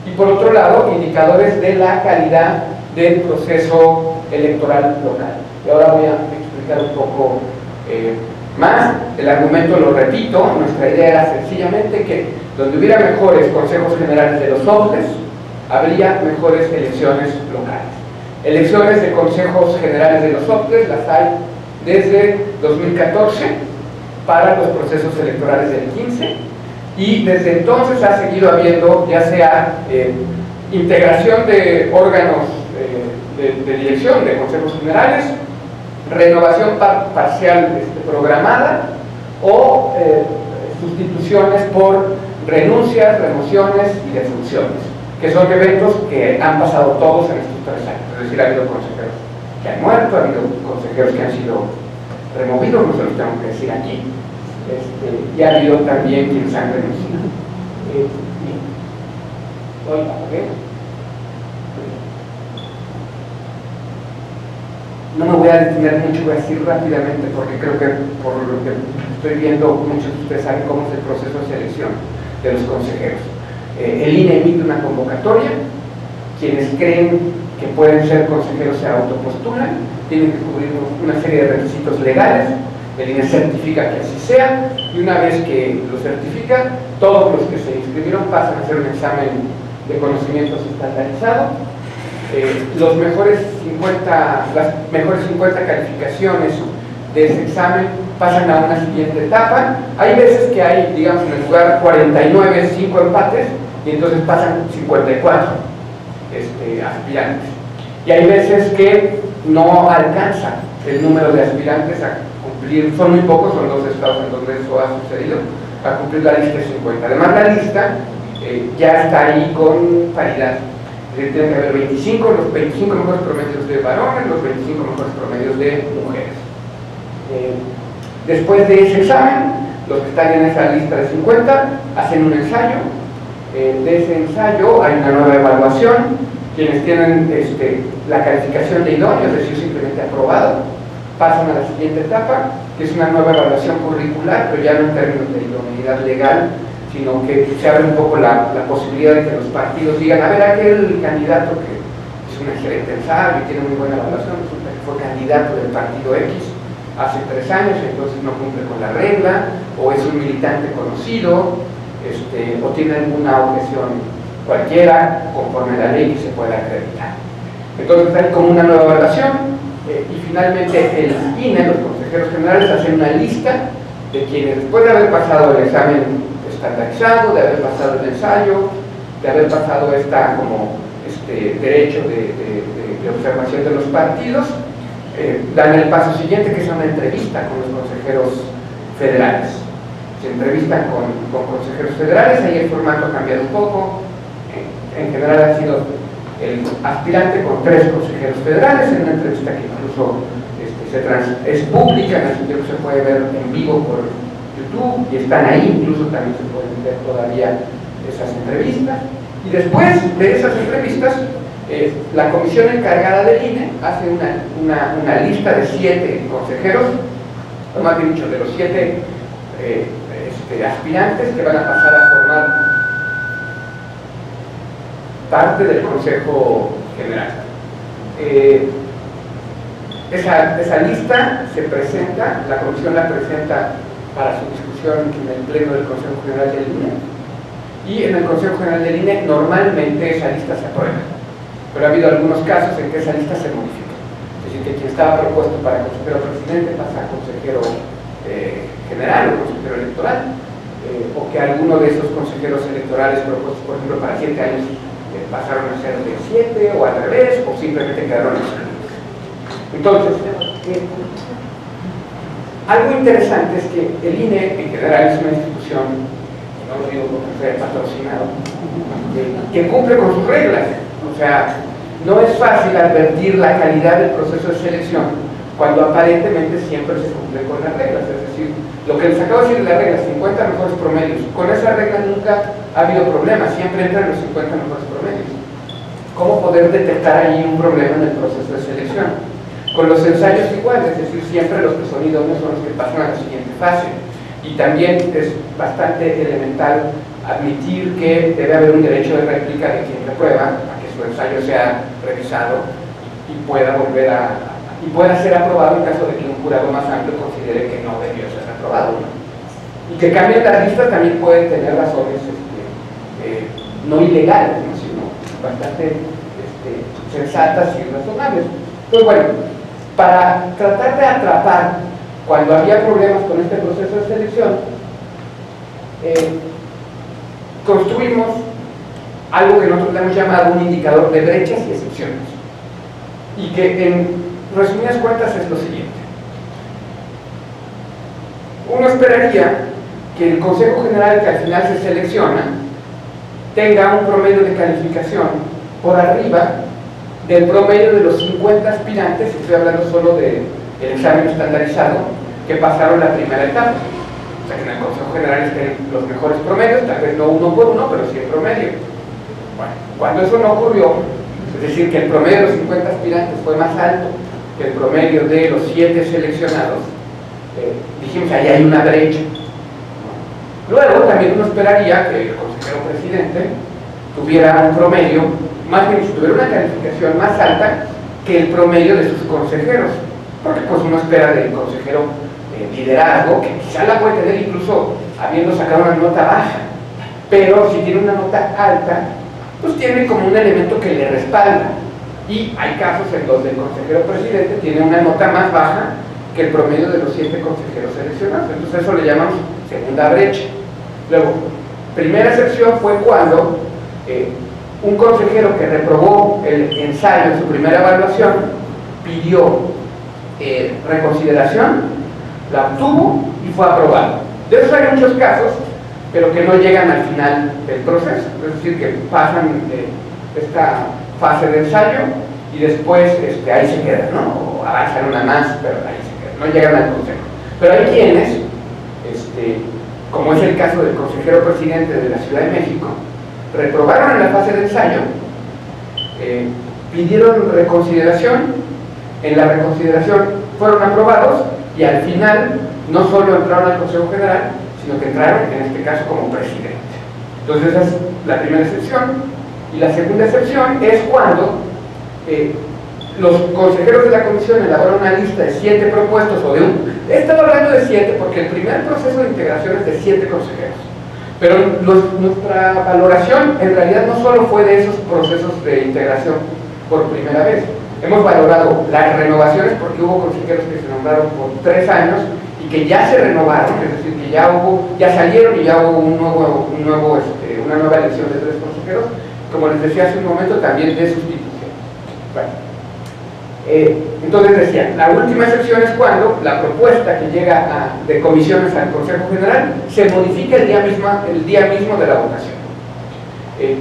y por otro lado, indicadores de la calidad del proceso electoral local. Y ahora voy a explicar un poco más. El argumento lo repito, nuestra idea era sencillamente que donde hubiera mejores consejos generales de los OCDEs, habría mejores elecciones locales. Elecciones de consejos generales de los OCDEs las hay desde 2014 para los procesos electorales del 15, y desde entonces ha seguido habiendo ya sea integración de órganos de dirección de consejos generales, renovación parcial programada, o sustituciones por renuncias, remociones y defunciones, que son eventos que han pasado todos en estos 3 años. Es decir, ha habido consejeros que han muerto, ha habido consejeros que han sido removidos, no se los tengo que decir aquí, y ha habido también quienes han renunciado. No me voy a detener mucho, voy a decir rápidamente, porque creo que por lo que estoy viendo, muchos de ustedes saben cómo es el proceso de selección de los consejeros. El INE emite una convocatoria, quienes creen que pueden ser consejeros se autopostulan, tienen que cubrir una serie de requisitos legales, el INE certifica que así sea, y una vez que lo certifica, todos los que se inscribieron pasan a hacer un examen de conocimientos estandarizado. Las mejores 50 calificaciones de ese examen pasan a una siguiente etapa. Hay veces que hay, digamos, en el lugar 49, 5 empates, y entonces pasan 54 aspirantes. Y hay veces que no alcanza el número de aspirantes a cumplir, son muy pocos, son 2 estados en donde eso ha sucedido, a cumplir la lista de 50. Además, la lista ya está ahí con paridad. Tienen que haber 25, los 25 mejores promedios de varones, los 25 mejores promedios de mujeres. Después de ese examen, los que están en esa lista de 50 hacen un ensayo. De ese ensayo hay una nueva evaluación. Quienes tienen la calificación de idóneo, es decir, simplemente aprobado, pasan a la siguiente etapa, que es una nueva evaluación curricular, pero ya no en términos de idoneidad legal, sino que se abre un poco la posibilidad de que los partidos digan, a ver, aquel candidato que es un excelente ensayo y tiene muy buena evaluación, resulta que fue candidato del partido X hace 3 años, entonces no cumple con la regla, o es un militante conocido, o tiene alguna objeción cualquiera conforme a la ley que se pueda acreditar. Entonces hay como una nueva evaluación, y finalmente el INE, los consejeros generales, hacen una lista de quienes, después de haber pasado el examen estandarizado, de haber pasado el ensayo, de haber pasado derecho de observación de los partidos, dan el paso siguiente, que es una entrevista con los consejeros federales. Se entrevistan con consejeros federales, ahí el formato ha cambiado un poco. En general ha sido el aspirante con 3 consejeros federales, en una entrevista que incluso es pública, en el sentido que se puede ver en vivo por YouTube, y están ahí, incluso también se pueden ver todavía esas entrevistas. Y después de esas entrevistas, la comisión encargada del INE hace una lista de 7 consejeros, o más bien dicho, de los 7 aspirantes que van a pasar a formar parte del Consejo General. Esa lista se presenta, la comisión la presenta para su discusión en el pleno del Consejo General del INE, y en el Consejo General del INE normalmente esa lista se aprueba, pero ha habido algunos casos en que esa lista se modifica, es decir, que quien estaba propuesto para consejero presidente pasa a consejero general o consejero electoral, o que alguno de esos consejeros electorales propuestos, por ejemplo, para 7 años, pasaron a ser de 7 o al revés, o simplemente quedaron excluidos. Entonces, algo interesante es que el INE en general es una institución, no lo digo porque sea patrocinado, que cumple con sus reglas. O sea, no es fácil advertir la calidad del proceso de selección cuando aparentemente siempre se cumple con las reglas. Es decir, lo que les acabo de decir de las reglas, 50 mejores promedios, con esa regla nunca ha habido problemas, siempre entran los 50 mejores promedios. ¿Cómo poder detectar ahí un problema en el proceso de selección? Con los ensayos igual, es decir, siempre los que son idóneos son los que pasan a la siguiente fase. Y también es bastante elemental admitir que debe haber un derecho de réplica de quien reprueba, a que su ensayo sea revisado y pueda ser aprobado en caso de que un jurado más amplio considere que no debió ser aprobado, ¿no? Y que cambien las listas también puede tener razones no ilegales, ¿no? Sino bastante sensatas y razonables. Pues bueno, para tratar de atrapar cuando había problemas con este proceso de selección, construimos algo que nosotros le hemos llamado un indicador de brechas y excepciones, y que en resumidas cuentas es lo siguiente. Uno esperaría que el Consejo General que al final se selecciona tenga un promedio de calificación por arriba del promedio de los 50 aspirantes, estoy hablando solo del examen estandarizado, que pasaron la primera etapa. O sea, que en el Consejo General estén los mejores promedios, tal vez no uno por uno, pero sí en promedio. Bueno, cuando eso no ocurrió, es decir, que el promedio de los 50 aspirantes fue más alto que el promedio de los 7 seleccionados, dijimos, ahí hay una brecha. Luego, también uno esperaría que el consejero presidente tuviera un promedio, más bien si tuviera una calificación más alta que el promedio de sus consejeros, porque pues uno espera del consejero liderazgo, que quizá la puede tener incluso habiendo sacado una nota baja, pero si tiene una nota alta, pues tiene como un elemento que le respalda. Y hay casos en donde el consejero presidente tiene una nota más baja que el promedio de los 7 consejeros seleccionados. Entonces eso le llamamos segunda brecha. Luego, primera excepción fue cuando un consejero que reprobó el ensayo en su primera evaluación pidió reconsideración, la obtuvo y fue aprobado. De eso hay muchos casos, pero que no llegan al final del proceso, es decir, que pasan esta fase de ensayo y después ahí se quedan, ¿no? O avanzan una más, pero ahí se quedan, no llegan al consejo. Pero hay quienes, como es el caso del consejero presidente de la Ciudad de México, reprobaron en la fase de ensayo, pidieron reconsideración, en la reconsideración fueron aprobados y al final no solo entraron al Consejo General, sino que entraron en este caso como presidente. Entonces esa es la primera excepción. Y la segunda excepción es cuando los consejeros de la comisión elaboran una lista de 7 propuestos o de he estado hablando de 7 porque el primer proceso de integración es de 7 consejeros, pero nuestra valoración en realidad no solo fue de esos procesos de integración por primera vez. Hemos valorado las renovaciones porque hubo consejeros que se nombraron por 3 años y que ya se renovaron, es decir, que ya salieron y ya hubo una nueva elección de 3 consejeros, como les decía hace un momento, también de sustitución. Bueno, entonces decía, la última excepción es cuando la propuesta que llega de comisiones al Consejo General se modifica el día mismo de la votación.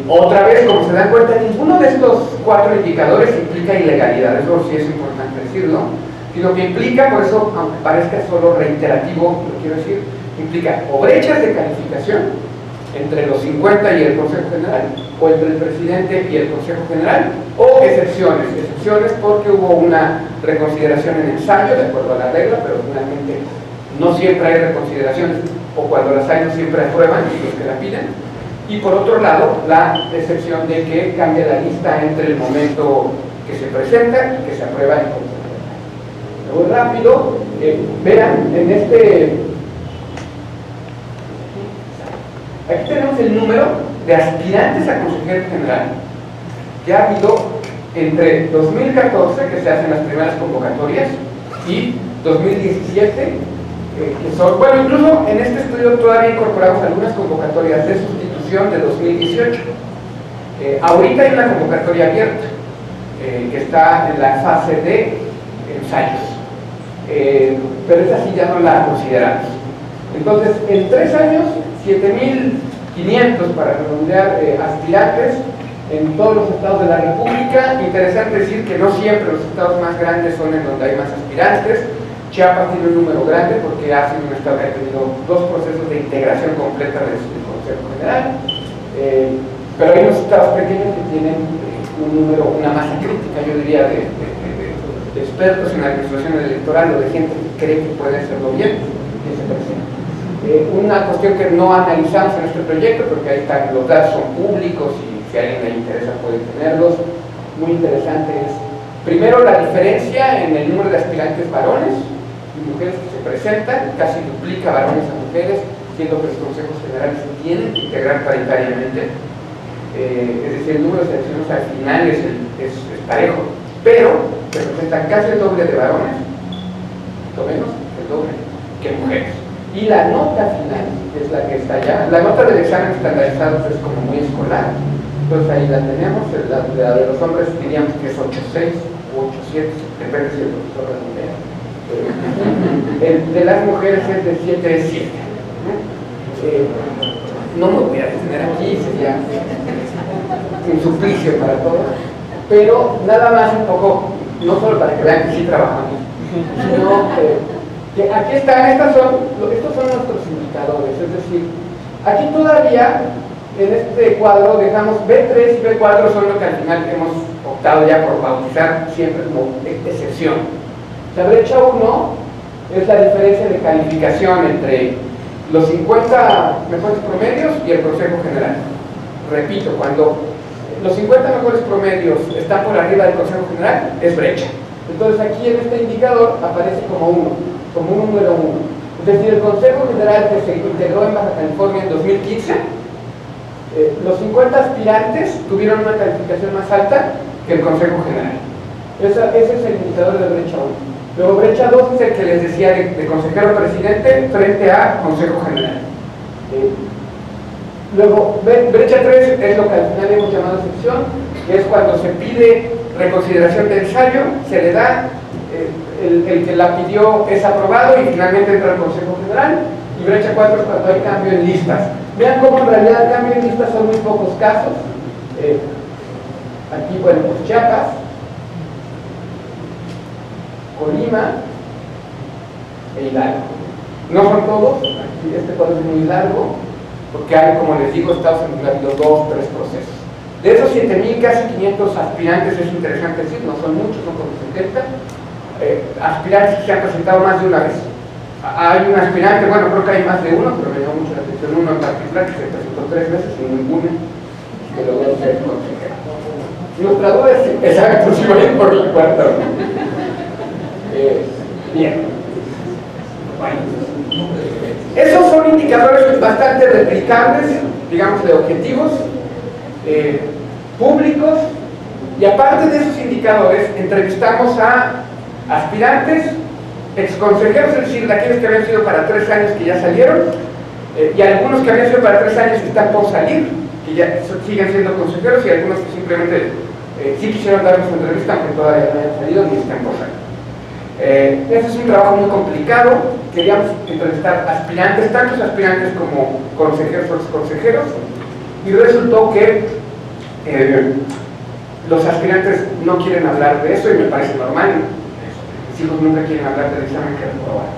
Otra vez, como se dan cuenta, ninguno de estos 4 indicadores implica ilegalidad, eso sí es importante decirlo, sino que implica, por eso, aunque parezca solo reiterativo, lo quiero decir, implica o brechas de calificación entre los 50 y el Consejo General, o entre el presidente y el Consejo General, o excepciones porque hubo una reconsideración en ensayo, de acuerdo a la regla, pero finalmente no siempre hay reconsideraciones, o cuando las hay no siempre aprueban los que la piden. Y por otro lado, la excepción de que cambia la lista entre el momento que se presenta y que se aprueba en Consejo General. Luego rápido, vean, aquí tenemos el número de aspirantes a consejero general que ha habido entre 2014, que se hacen las primeras convocatorias, y 2017, que son, bueno, incluso en este estudio todavía incorporamos algunas convocatorias de sustitución de 2018. Ahorita hay una convocatoria abierta, que está en la fase de ensayos, pero esa sí ya no la consideramos. Entonces, en 3 años, 7.500 para redondear aspirantes en todos los estados de la República. Interesante decir que no siempre los estados más grandes son en donde hay más aspirantes. Chiapas tiene un número grande porque ha sido un estado que ha tenido 2 procesos de integración completa del Consejo General, pero hay unos estados pequeños que tienen una masa crítica, yo diría, de expertos en la administración electoral o de gente que cree que puede hacerlo bien, que se presenta. Una cuestión que no analizamos en este proyecto, porque ahí están, los datos son públicos y si a alguien le interesa puede tenerlos. Muy interesante es, primero, la diferencia en el número de aspirantes varones y mujeres que se presentan, casi duplica varones a mujeres, siendo que los consejos generales se tienen que integrar paritariamente. Es decir, el número de selecciones al final es parejo, pero se presentan casi el doble de varones, lo menos el doble que mujeres. Y la nota final, que es la que está allá, la nota del examen estandarizado es como muy escolar, entonces ahí la tenemos. La de los hombres diríamos que es 8.6 o 8.7, depende si el profesor redondea. El de las mujeres es de 7.7. No me voy a detener aquí, sería un suplicio para todos, pero nada más un poco, no solo para que vean que sí trabajamos, sino que aquí están, estos son nuestros indicadores. Es decir, aquí todavía en este cuadro dejamos B3 y B4 son lo que al final hemos optado ya por bautizar siempre como excepción. La brecha 1 es la diferencia de calificación entre los 50 mejores promedios y el Consejo General. Repito, cuando los 50 mejores promedios están por arriba del Consejo General, es brecha. Entonces aquí en este indicador aparece como 1, como un número 1. Es decir, el Consejo General que se integró en Baja California en 2015, los 50 aspirantes tuvieron una calificación más alta que el Consejo General. Ese es el indicador de brecha 1. Luego brecha 2 es el que les decía de consejero presidente frente a Consejo General. Luego brecha 3 es lo que al final hemos llamado excepción, que es cuando se pide reconsideración de ensayo, se le da, el que la pidió es aprobado y finalmente entra al Consejo General. Y brecha 4 es cuando hay cambio en listas. Vean cómo en realidad el cambio en listas son muy pocos casos. Aquí, bueno, pues Chiapas, Colima e Hidalgo. No son todos, aquí este cuadro es muy largo, porque hay, como les digo, estados en donde ha habido 2 o 3 procesos. De esos 7.000, casi 500 aspirantes, es interesante decir, no son muchos, son como 70 aspirantes que se han presentado más de una vez. Hay un aspirante, bueno, creo que hay más de uno, pero me llamó mucho la atención uno en particular que se presentó 3 veces y ninguna que logró ser consejero. Nuestra duda es exacto si vayan por el cuarto. Bien. Bueno. Esos son indicadores bastante replicables, digamos, de objetivos públicos, y aparte de esos indicadores, entrevistamos a aspirantes, exconsejeros, es decir, de aquellos que habían sido para 3 años que ya salieron, y algunos que habían sido para 3 años que están por salir, que ya siguen siendo consejeros, y algunos que simplemente sí quisieron darnos una entrevista, aunque todavía no hayan salido ni están por salir. Este es un trabajo muy complicado. Queríamos entrevistar aspirantes, tantos aspirantes como consejeros o exconsejeros, y resultó que los aspirantes no quieren hablar de eso, y me parece normal. Mis hijos nunca quieren hablar del examen que reprobaron.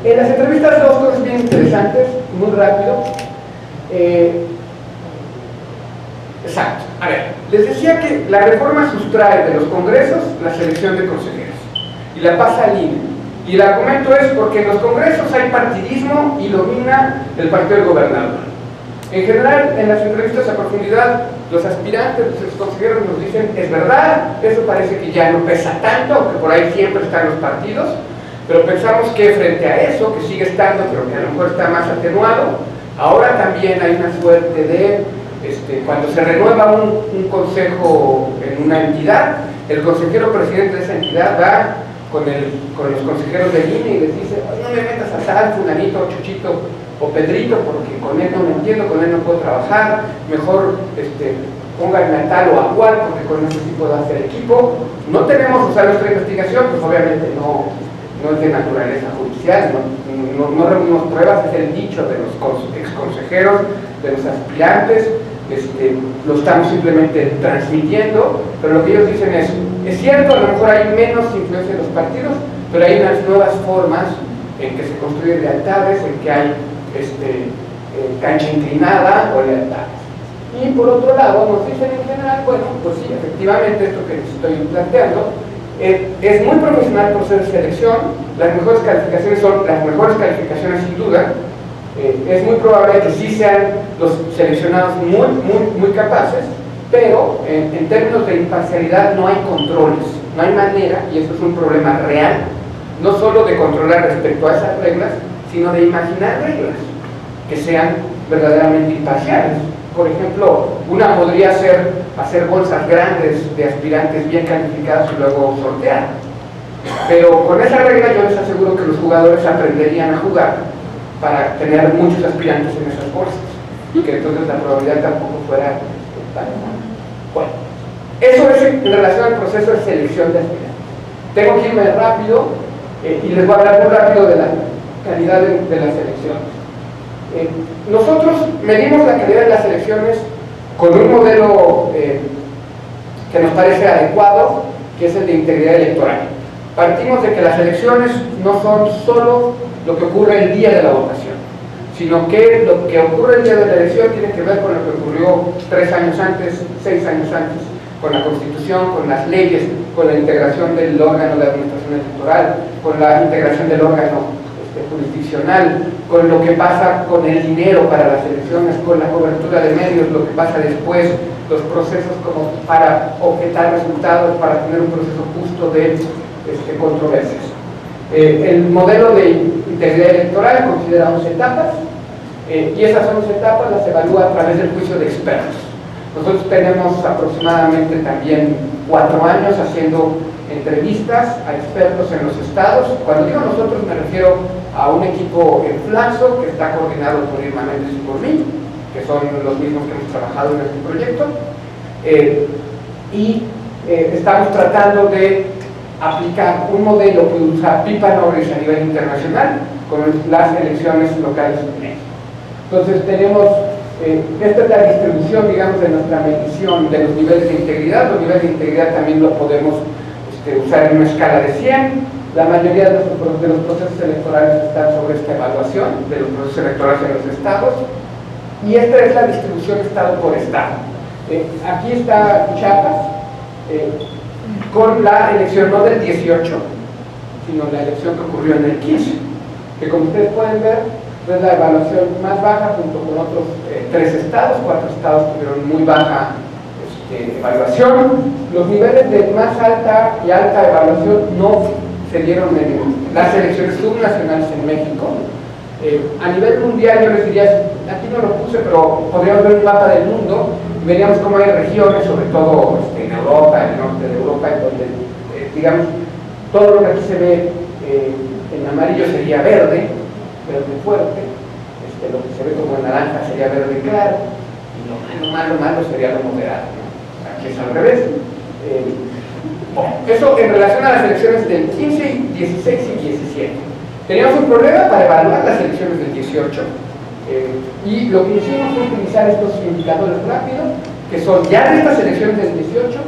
En las entrevistas 2 cosas bien interesantes, muy rápido. Exacto. A ver, les decía que la reforma sustrae de los congresos la selección de consejeros y la pasa al INE. Y el argumento es porque en los congresos hay partidismo y domina el partido del gobernador. En general, en las entrevistas a profundidad, los aspirantes, los consejeros nos dicen, es verdad, eso parece que ya no pesa tanto, aunque por ahí siempre están los partidos, pero pensamos que frente a eso, que sigue estando, pero que a lo mejor está más atenuado, ahora también hay una suerte de, cuando se renueva un consejo en una entidad, el consejero presidente de esa entidad va con los consejeros del INE y les dice: no me metas a tal, fulanito, chuchito o Pedrito, porque con él no me entiendo, con él no puedo trabajar, mejor pónganme a tal o a cual, porque con eso sí puedo hacer equipo. No tenemos, o sea, nuestra investigación, pues obviamente no es de naturaleza judicial, no reunimos pruebas, es el dicho de los exconsejeros, de los aspirantes, lo estamos simplemente transmitiendo, pero lo que ellos dicen es cierto, a lo mejor hay menos influencia en los partidos, pero hay unas nuevas formas en que se construyen lealtades, en que hay cancha inclinada o lealtades. Y por otro lado, nos dicen en general, bueno, pues sí, efectivamente, esto que estoy planteando es muy profesional el proceso de selección, las mejores calificaciones son las mejores calificaciones sin duda, es muy probable que sí sean los seleccionados muy capaces, pero en términos de imparcialidad no hay controles, no hay manera, y eso es un problema real, no solo de controlar respecto a esas reglas, sino de imaginar reglas que sean verdaderamente imparciales. Por ejemplo, una podría hacer bolsas grandes de aspirantes bien calificados y luego sortear. Pero con esa regla yo les aseguro que los jugadores aprenderían a jugar para tener muchos aspirantes en esas bolsas. Y que entonces la probabilidad tampoco fuera tan buena. Bueno, eso es en relación al proceso de selección de aspirantes. Tengo que irme rápido y les voy a hablar muy rápido de la calidad de las elecciones. Nosotros medimos la calidad de las elecciones con un modelo que nos parece adecuado, que es el de integridad electoral. Partimos de que las elecciones no son solo lo que ocurre el día de la votación, sino que lo que ocurre el día de la elección tiene que ver con lo que ocurrió 3 años antes, 6 años antes, con la Constitución, con las leyes, con la integración del órgano de administración electoral, con la integración del órgano jurisdiccional, con lo que pasa con el dinero para las elecciones, con la cobertura de medios, lo que pasa después, los procesos como para objetar resultados, para tener un proceso justo de controversias. El modelo de integridad electoral considera 11 etapas y esas 11 etapas las evalúa a través del juicio de expertos. Nosotros tenemos aproximadamente también 4 años haciendo entrevistas a expertos en los estados. Cuando digo nosotros me refiero a un equipo en Flaxo que está coordinado por Irma Méndez y por mí, que son los mismos que hemos trabajado en este proyecto, y estamos tratando de aplicar un modelo que usa Pipa Norris a nivel internacional con las elecciones locales en México. Entonces tenemos, esta es la distribución, digamos, de nuestra medición de los niveles de integridad. Los niveles de integridad también lo podemos usar en una escala de 100. La mayoría de los procesos electorales están sobre esta evaluación de los procesos electorales en los estados, y esta es la distribución estado por estado. Aquí está Chiapas, con la elección no del 18, sino la elección que ocurrió en el 15, que como ustedes pueden ver es la evaluación más baja junto con otros 3 estados. 4 estados tuvieron muy baja evaluación. Los niveles de más alta y alta evaluación no se dieron en las elecciones subnacionales en México. A nivel mundial yo les diría, aquí no lo puse, pero podríamos ver un mapa del mundo y veríamos cómo hay regiones, sobre todo en Europa, en el norte de Europa, en donde, digamos, todo lo que aquí se ve en amarillo sería verde fuerte, lo que se ve como en naranja sería verde claro, y lo malo sería lo moderado, ¿no? Aquí es al revés. Bueno, eso en relación a las elecciones del 15, 16 y 17. Teníamos un problema para evaluar las elecciones del 18, y lo que hicimos fue utilizar estos indicadores rápidos, que son ya de estas elecciones del 18,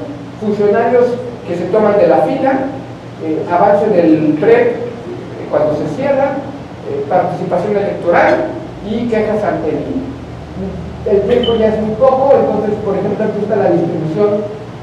funcionarios que se toman de la fila, avance del PREP cuando se cierra, participación electoral y quejas ante el INE. El tiempo ya es muy poco, entonces, por ejemplo, aquí está la distribución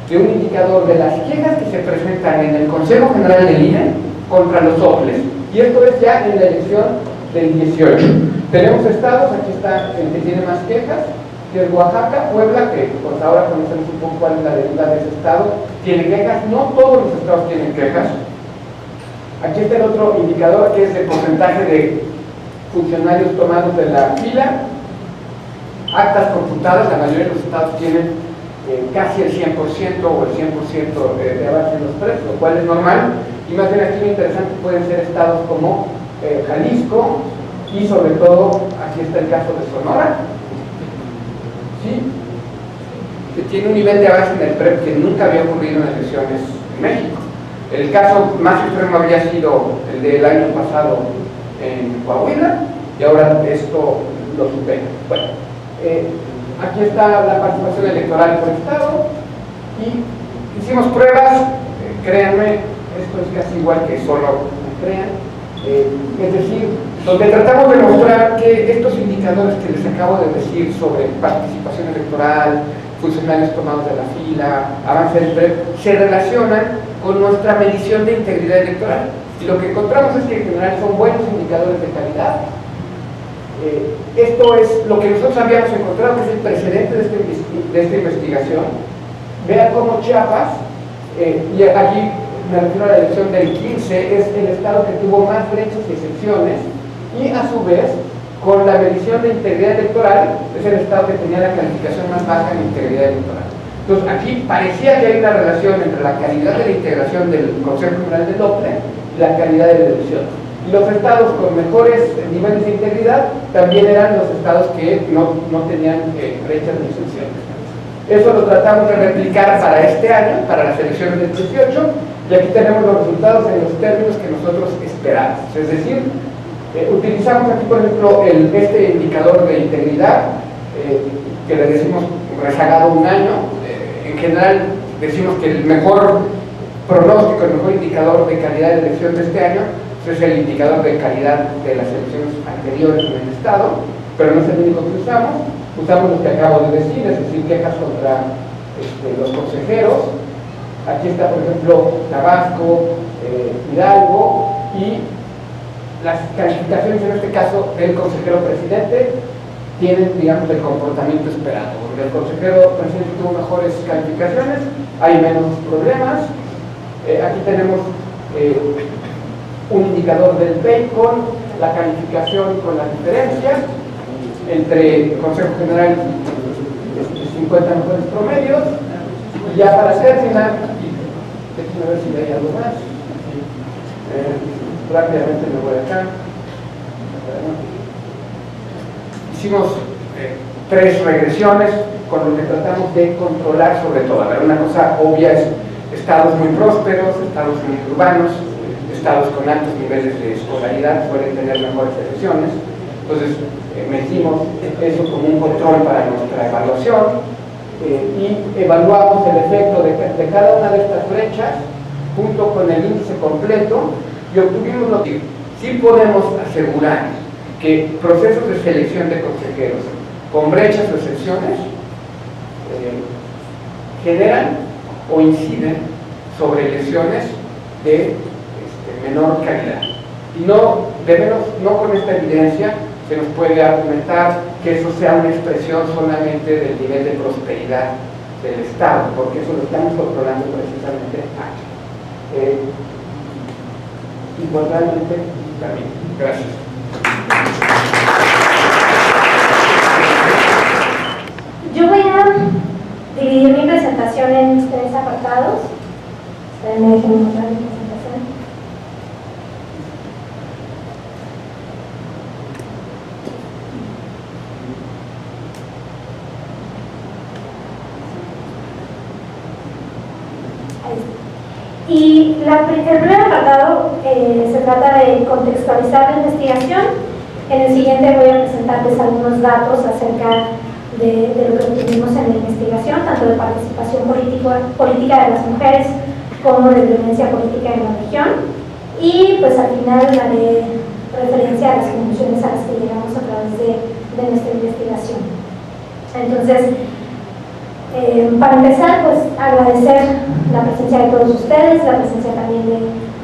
de un indicador de las quejas que se presentan en el Consejo General del INE contra los OPLES, y esto es ya en la elección del 18. Tenemos estados, aquí está el que tiene más quejas, que es Oaxaca. Puebla, que pues ahora conocemos un poco cuál es la deuda de ese estado, tiene quejas. No todos los estados tienen quejas. Aquí está el otro indicador, que es el porcentaje de funcionarios tomados de la fila, actas computadas. La mayoría de los estados tienen casi el 100% o el 100% de avance en los 3, lo cual es normal. y más bien aquí lo interesante pueden ser estados como Jalisco, y sobre todo, aquí está el caso de Sonora, ¿sí?, que tiene un nivel de avance en el PREP que nunca había ocurrido en elecciones en México. El caso más extremo había sido el del año pasado en Coahuila, y ahora esto lo supera. Bueno, aquí está la participación electoral por estado, y hicimos pruebas, créanme, esto es casi igual que solo me crean, es decir, donde tratamos de mostrar que estos indicadores que les acabo de decir sobre participación electoral, funcionarios tomados de la fila, avance del PREP, se relacionan con nuestra medición de integridad electoral. Y lo que encontramos es que en general son buenos indicadores de calidad. Esto es lo que nosotros habíamos encontrado, que es el precedente de esta investigación. Vean cómo Chiapas, y aquí me refiero a la elección del 15, es el estado que tuvo más brechas y excepciones, y a su vez, con la medición de integridad electoral, es el estado que tenía la calificación más baja en integridad electoral. Entonces, aquí parecía que hay una relación entre la calidad de la integración del Consejo General del OCDE y la calidad de la elección. Y los estados con mejores niveles de integridad también eran los estados que no tenían brechas ni excepciones. Eso lo tratamos de replicar para este año, para las elecciones del 18, y aquí tenemos los resultados en los términos que nosotros esperamos. Es decir, utilizamos aquí, por ejemplo, este indicador de integridad, que le decimos rezagado un año. En general, decimos que el mejor pronóstico, el mejor indicador de calidad de elección de este año es el indicador de calidad de las elecciones anteriores en el Estado, pero no es el único que usamos. Usamos lo que acabo de decir, es decir, quejas contra los consejeros. Aquí está, por ejemplo, Tabasco, Hidalgo, y las calificaciones en este caso del consejero presidente tienen, digamos, el comportamiento esperado. Porque el consejero presidente tuvo mejores calificaciones, hay menos problemas. Aquí tenemos un indicador del PEI con la calificación, con la diferencia entre el Consejo General y 50 mejores promedios. Y ya para terminar, déjenme ver si hay algo más. Rápidamente me voy acá. Hicimos 3 regresiones con lo que tratamos de controlar sobre todo. A ver, una cosa obvia es estados muy prósperos, estados muy urbanos, estados con altos niveles de escolaridad suelen tener mejores elecciones. Entonces, metimos eso como un control para nuestra evaluación y evaluamos el efecto de cada una de estas brechas junto con el índice completo y obtuvimos lo que sí podemos asegurar, que procesos de selección de consejeros con brechas o excepciones generan o inciden sobre elecciones de menor calidad. Y no con esta evidencia se nos puede argumentar que eso sea una expresión solamente del nivel de prosperidad del Estado, porque eso lo estamos controlando precisamente aquí. Igualmente, también. Gracias. Yo voy a dividir mi presentación en 3 apartados. Me dejen mostrar mi presentación. Y el primer apartado se trata de contextualizar la investigación. En el siguiente voy a presentarles algunos datos acerca de lo que obtuvimos en la investigación, tanto de participación política de las mujeres como de violencia política en la región. Y pues al final daré referencia a las conclusiones a las que llegamos a través de nuestra investigación. Entonces, para empezar, pues agradecer la presencia de todos ustedes, la presencia también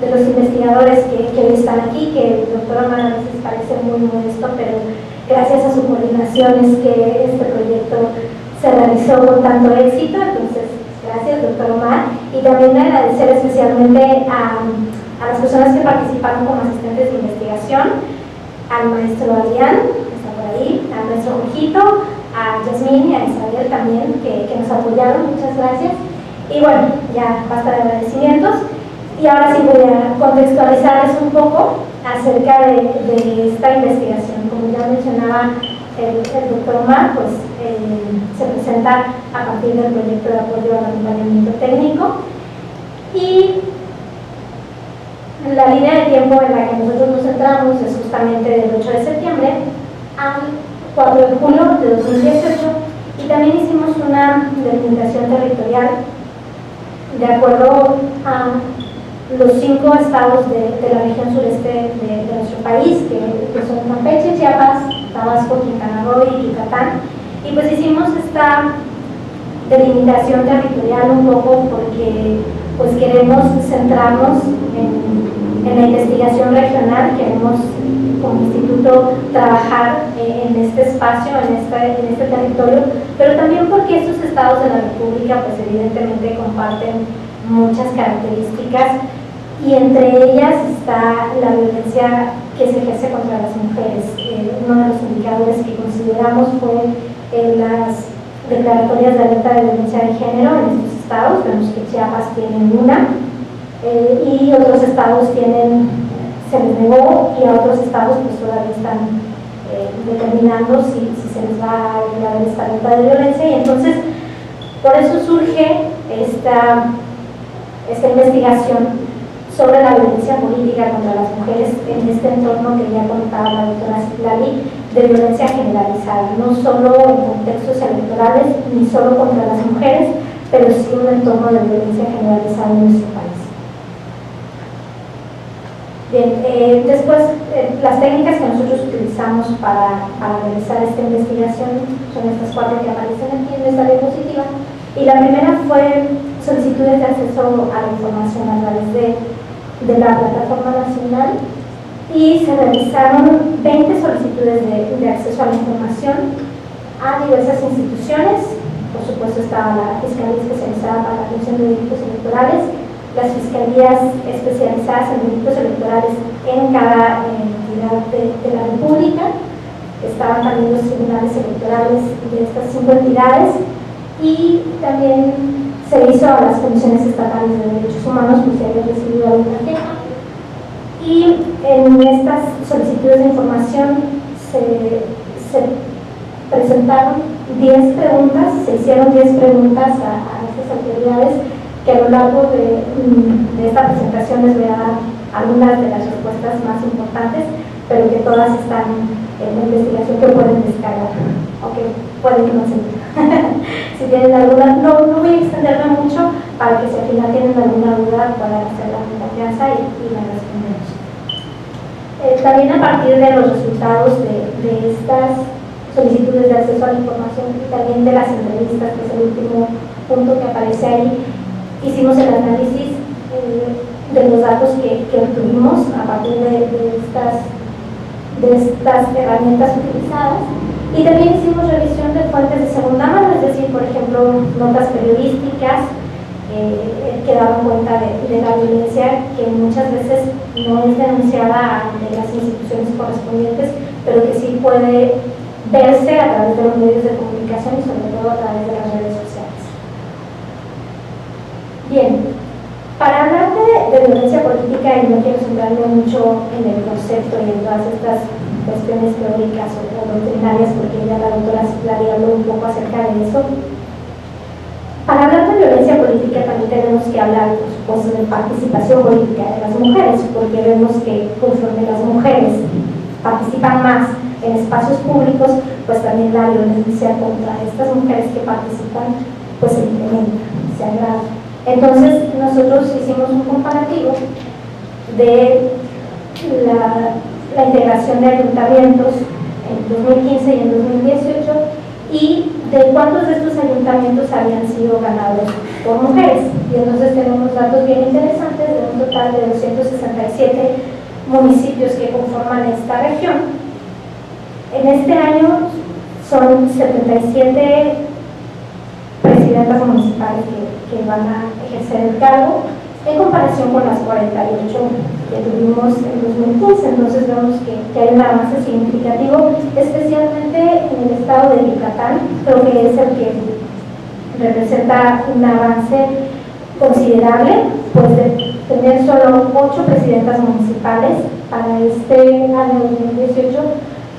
de los investigadores que hoy están aquí, que el doctor Omar a veces parece muy modesto, pero gracias a su coordinación es que este proyecto se realizó con tanto éxito. Entonces, gracias, doctor Omar. Y también agradecer especialmente a las personas que participaron como asistentes de investigación, al maestro Adrián, que está por ahí, al maestro Jorgito, a Yasmín y a Isabel también, que nos apoyaron. Muchas gracias. Y bueno, ya basta de agradecimientos. Y ahora sí voy a contextualizarles un poco acerca de esta investigación. Como ya mencionaba el doctor Omar, pues se presenta a partir del proyecto de apoyo al acompañamiento técnico, y la línea de tiempo en la que nosotros nos centramos es justamente del 8 de septiembre al 4 de julio de 2018, y también hicimos una delimitación territorial de acuerdo a los 5 estados de la región sureste de nuestro país, que son Campeche, Chiapas, Tabasco, Quintana Roo y Yucatán. Y pues hicimos esta delimitación territorial un poco porque pues queremos centrarnos en la investigación regional, queremos como instituto trabajar en este espacio, en este territorio, pero también porque estos estados de la República pues evidentemente comparten muchas características, y entre ellas está la violencia que se ejerce contra las mujeres. Uno de los indicadores que consideramos fue las declaratorias de alerta de violencia de género en estos estados. Vemos que Chiapas tiene una, y otros estados se les negó, y a otros estados pues todavía están determinando si se les va a declarar esta alerta de violencia, y entonces por eso surge esta investigación sobre la violencia política contra las mujeres en este entorno que ya contaba la doctora Citlali, de violencia generalizada, no solo en contextos electorales ni solo contra las mujeres, pero sí un entorno de violencia generalizada en nuestro país. Bien, después las técnicas que nosotros utilizamos para realizar esta investigación son estas 4 que aparecen aquí en esta diapositiva, y la primera fue solicitudes de acceso a la información a través de la plataforma nacional, y se realizaron 20 solicitudes de acceso a la información a diversas instituciones. Por supuesto estaba la Fiscalía Especializada para la Atención de Delitos Electorales, las fiscalías especializadas en delitos electorales en cada entidad de la República, estaban también los tribunales electorales de estas 5 entidades, y también se hizo a las comisiones estatales de derechos humanos por si habían recibido alguna queja. Y en estas solicitudes de información se presentaron 10 preguntas, se hicieron 10 preguntas a estas autoridades, que a lo largo de esta presentación les voy a dar algunas de las respuestas más importantes, pero que todas están en la investigación, que pueden descargar, o que pueden que no se si tienen alguna, no voy a extenderme mucho, para que si al final tienen alguna duda puedan hacerla con confianza y la respondemos. También a partir de los resultados de estas solicitudes de acceso a la información, y también de las entrevistas, que es el último punto que aparece ahí, hicimos el análisis de los datos que obtuvimos a partir de estas herramientas utilizadas, y también hicimos revisión de fuentes de segunda mano, es decir, por ejemplo, notas periodísticas que daban cuenta de la violencia, que muchas veces no es denunciada ante las instituciones correspondientes, pero que sí puede verse a través de los medios de comunicación y sobre todo a través de las redes sociales. Bien, para hablar de violencia política, y no quiero centrarme mucho en el concepto y en todas estas cuestiones teóricas o doctrinarias, porque ya la doctora Citlali habló un poco acerca de eso. Para hablar de violencia política también tenemos que hablar, por supuesto, de participación política de las mujeres, porque vemos que conforme las mujeres participan más en espacios públicos, pues también la violencia contra estas mujeres que participan pues se incrementa, se agrava. Entonces nosotros hicimos un comparativo de la integración de ayuntamientos en 2015 y en 2018, y de cuántos de estos ayuntamientos habían sido ganados por mujeres. Y entonces tenemos datos bien interesantes de un total de 267 municipios que conforman esta región. En este año son 77 presidentas municipales que van a ejercer el cargo, en comparación con las 48 que tuvimos en 2015. Entonces vemos que hay un avance significativo, especialmente en el estado de Yucatán. Creo que es el que representa un avance considerable, pues de tener solo 8 presidentas municipales. Para este año 2018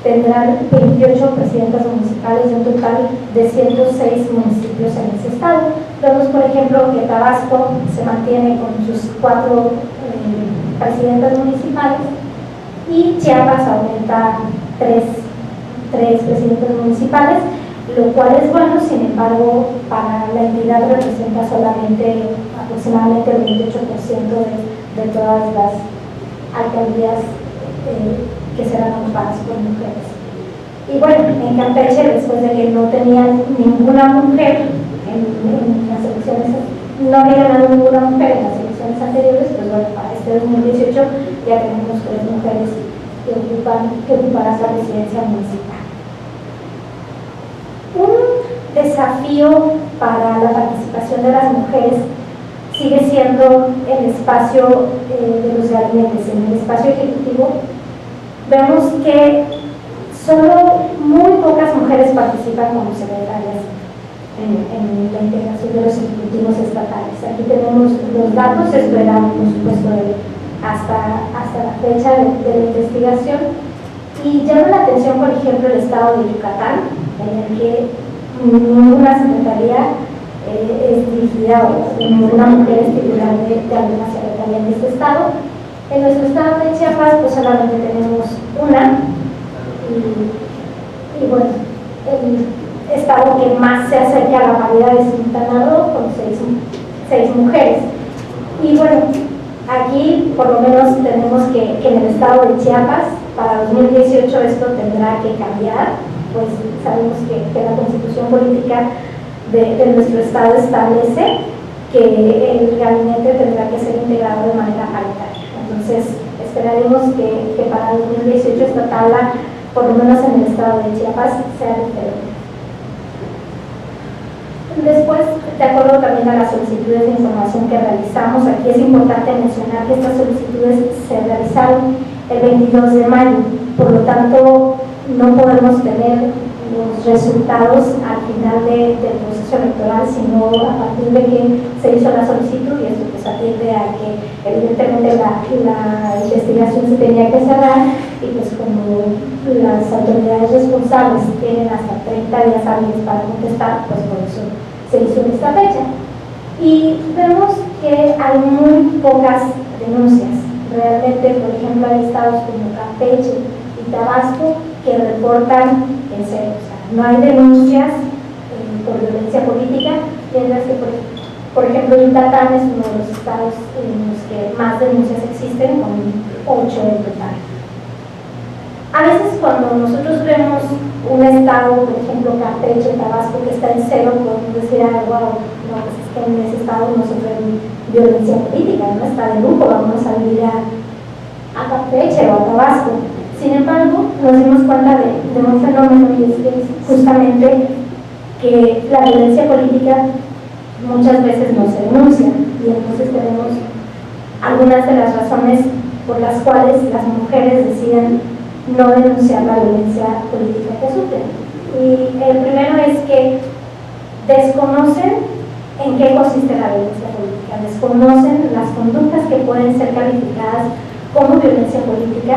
tendrán 28 presidentas municipales de un total de 106 municipios en ese estado. Vemos, por ejemplo, que Tabasco se mantiene con sus 4 presidentas municipales y Chiapas aumenta 3 presidentes municipales, lo cual es bueno. Sin embargo, para la entidad representa solamente aproximadamente el 28% de todas las alcaldías que serán ocupadas por mujeres. Y bueno, en Campeche, después de que no tenían ninguna mujer en las elecciones, no había ganado ninguna mujer en las elecciones anteriores, pues bueno, para este 2018 ya tenemos 3 mujeres que ocuparán la presidencia municipal. Un desafío para la participación de las mujeres sigue siendo el espacio de los gabinetes. En el espacio ejecutivo vemos que solo muy pocas mujeres participan como secretarias en la integración de los ejecutivos estatales. Aquí tenemos los datos, esto era por supuesto hasta la fecha de la investigación, y llama la atención, por ejemplo, el estado de Yucatán, en el que ninguna secretaría es dirigida o ninguna mujer es titular de alguna secretaría en este estado. En nuestro estado de Chiapas pues solamente tenemos una, y bueno, el estado que más se acerca a la paridad es Quintana Roo, con 6 mujeres. Y bueno, aquí por lo menos tenemos que en el estado de Chiapas para 2018 esto tendrá que cambiar, pues sabemos que la constitución política de nuestro estado establece que el gabinete tendrá que ser integrado de manera paritaria. Entonces esperaremos que para 2018 esta tabla, por lo menos en el estado de Chiapas, sea diferente. Después, de acuerdo también a las solicitudes de información que realizamos, aquí es importante mencionar que estas solicitudes se realizaron el 22 de mayo, por lo tanto no podemos tener los resultados al final del proceso electoral, sino a partir de que se hizo la solicitud, y esto pues atiende a que evidentemente la investigación se tenía que cerrar, y pues como las autoridades responsables tienen hasta 30 días hábiles para contestar, pues por eso se hizo en esta fecha. Y vemos que hay muy pocas denuncias. Realmente, por ejemplo, hay estados como Campeche y Tabasco que reportan en serio. O sea, no hay denuncias por violencia política, mientras que, por ejemplo, Yucatán es uno de los estados en los que más denuncias existen, con 8 en total. A veces cuando nosotros vemos un estado, por ejemplo Campeche, Tabasco, que está en cero, podemos decir algo, no, pues es que en ese estado no sufre violencia política, no está de lujo, vamos a vivir a Campeche o a Tabasco. Sin embargo, nos dimos cuenta de un fenómeno, y es que justamente que la violencia política muchas veces no se denuncia, y entonces tenemos algunas de las razones por las cuales las mujeres deciden no denunciar la violencia política que sufren. Y el primero es que desconocen en qué consiste la violencia política, desconocen las conductas que pueden ser calificadas como violencia política,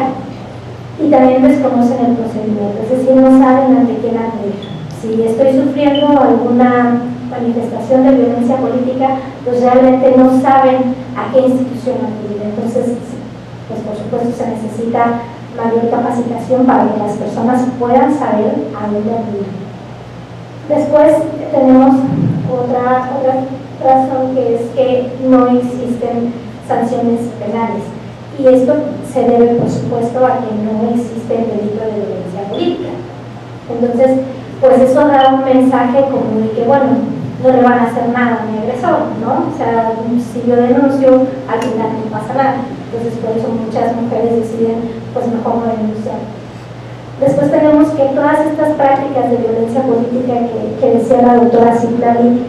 y también desconocen el procedimiento, es decir, no saben ante quién acudir. Si estoy sufriendo alguna manifestación de violencia política, pues realmente no saben a qué institución acudir. Entonces, pues por supuesto se necesita mayor capacitación para que las personas puedan saber a dónde acudir. Después tenemos otra razón, que es que no existen sanciones penales, y esto se debe por supuesto a que no existe el delito de violencia política. Entonces, pues eso da un mensaje como de que, bueno, no le van a hacer nada a mi agresor, ¿no? O sea, si yo denuncio, al final no pasa nada. Entonces, por eso muchas mujeres deciden, pues mejor no denunciar. Después tenemos que todas estas prácticas de violencia política que decía la doctora Citlali,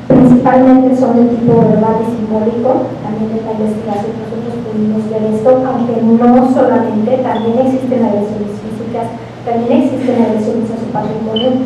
principalmente son de tipo verbal y simbólico. También en la investigación nosotros pudimos ver esto, aunque no solamente, también existen agresiones físicas, también existen agresiones a su patrimonio.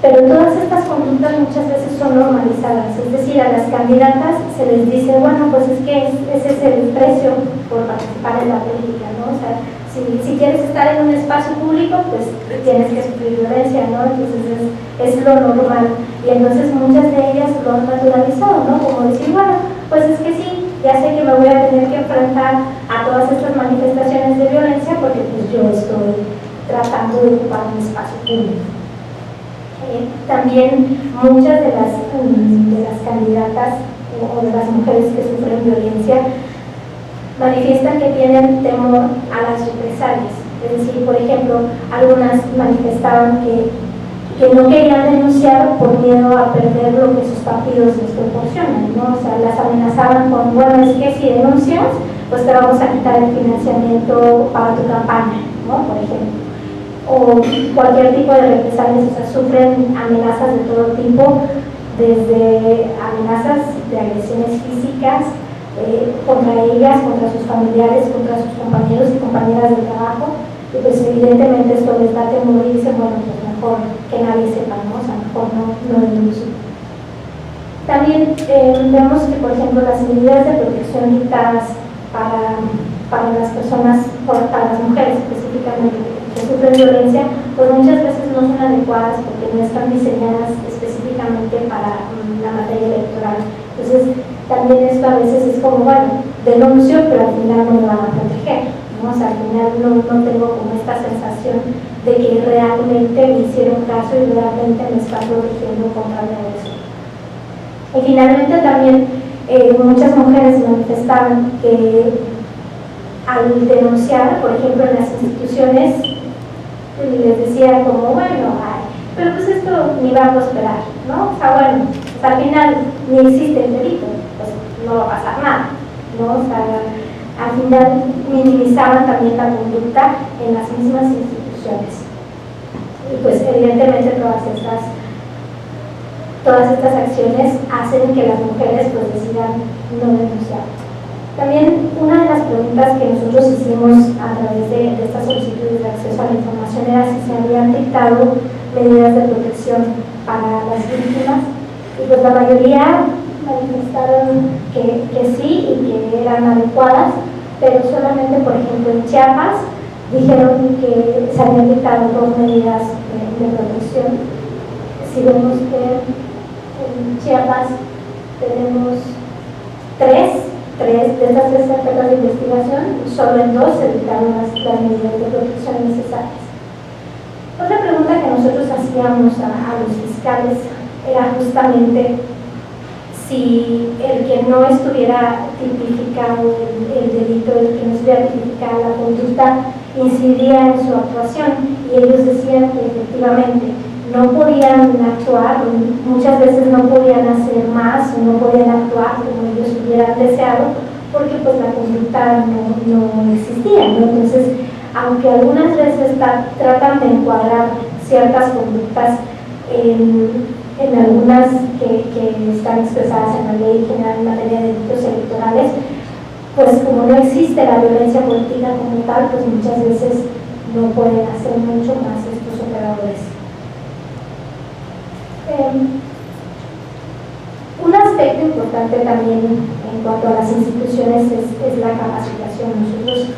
Pero todas estas conductas muchas veces son normalizadas, es decir, a las candidatas se les dice, bueno, pues es que ese es el precio por participar en la política, ¿no? O sea, si quieres estar en un espacio público, pues tienes que sufrir violencia, ¿no? Entonces es lo normal. Y entonces muchas de ellas lo han naturalizado, ¿no? Como decir, bueno, pues es que sí, ya sé que me voy a tener que enfrentar a todas estas manifestaciones de violencia porque pues yo estoy tratando de ocupar un espacio público. También muchas de las candidatas o de las mujeres que sufren violencia manifiestan que tienen temor a las represalias. Es decir, por ejemplo, algunas manifestaban que no querían denunciar por miedo a perder lo que sus partidos les proporcionan, ¿no? O sea, las amenazaban con, bueno, es que si denuncias, pues te vamos a quitar el financiamiento para tu campaña, ¿no? Por ejemplo. O cualquier tipo de represalias, o sea, sufren amenazas de todo tipo, desde amenazas de agresiones físicas contra ellas, contra sus familiares, contra sus compañeros y compañeras de trabajo, y pues evidentemente esto les da temor y dicen, bueno, pues mejor que nadie sepa, ¿no? O sea, mejor no denuncio. También vemos que, por ejemplo, las medidas de protección dictadas para las personas, para las mujeres específicamente, que sufren violencia, pues muchas veces no son adecuadas porque no están diseñadas específicamente para la materia electoral. Entonces, también esto a veces es como, bueno, denuncio, pero al final no me van a proteger, ¿no? O sea, al final no tengo como esta sensación de que realmente me hicieron caso y realmente me están protegiendo contra la agresión. Y finalmente también muchas mujeres manifestaban que al denunciar, por ejemplo, en las instituciones, les decía como, bueno, ay, pero pues esto ni va a prosperar, ¿no? O sea, bueno, pues al final ni existe el delito, pues no va a pasar nada, ¿no? O sea, al final minimizaban también la conducta en las mismas instituciones. Y pues evidentemente todas estas acciones hacen que las mujeres pues decidan no denunciar. También una de las preguntas que nosotros hicimos a través de estas solicitudes de acceso a la información era si se habían dictado medidas de protección para las víctimas, y pues la mayoría manifestaron que sí y que eran adecuadas, pero solamente, por ejemplo, en Chiapas dijeron que se habían dictado 2 medidas de protección. Si vemos que en Chiapas tenemos 3 de estas 3 carpetas de investigación, solo en 2 se dictaron las medidas de protección necesarias. Otra pregunta que nosotros hacíamos a los fiscales era justamente si el que no estuviera tipificado el delito, el que no estuviera tipificada la conducta, incidía en su actuación, y ellos decían que efectivamente no podían actuar, muchas veces no podían hacer más o no podían actuar como ellos hubieran deseado, porque pues la conducta no existía, ¿no? Entonces, aunque algunas veces tratan de encuadrar ciertas conductas en algunas que están expresadas en la Ley General en materia de delitos electorales, pues como no existe la violencia política como tal, pues muchas veces no pueden hacer mucho más estos operadores. Un aspecto importante también en cuanto a las instituciones es la capacitación. Nosotros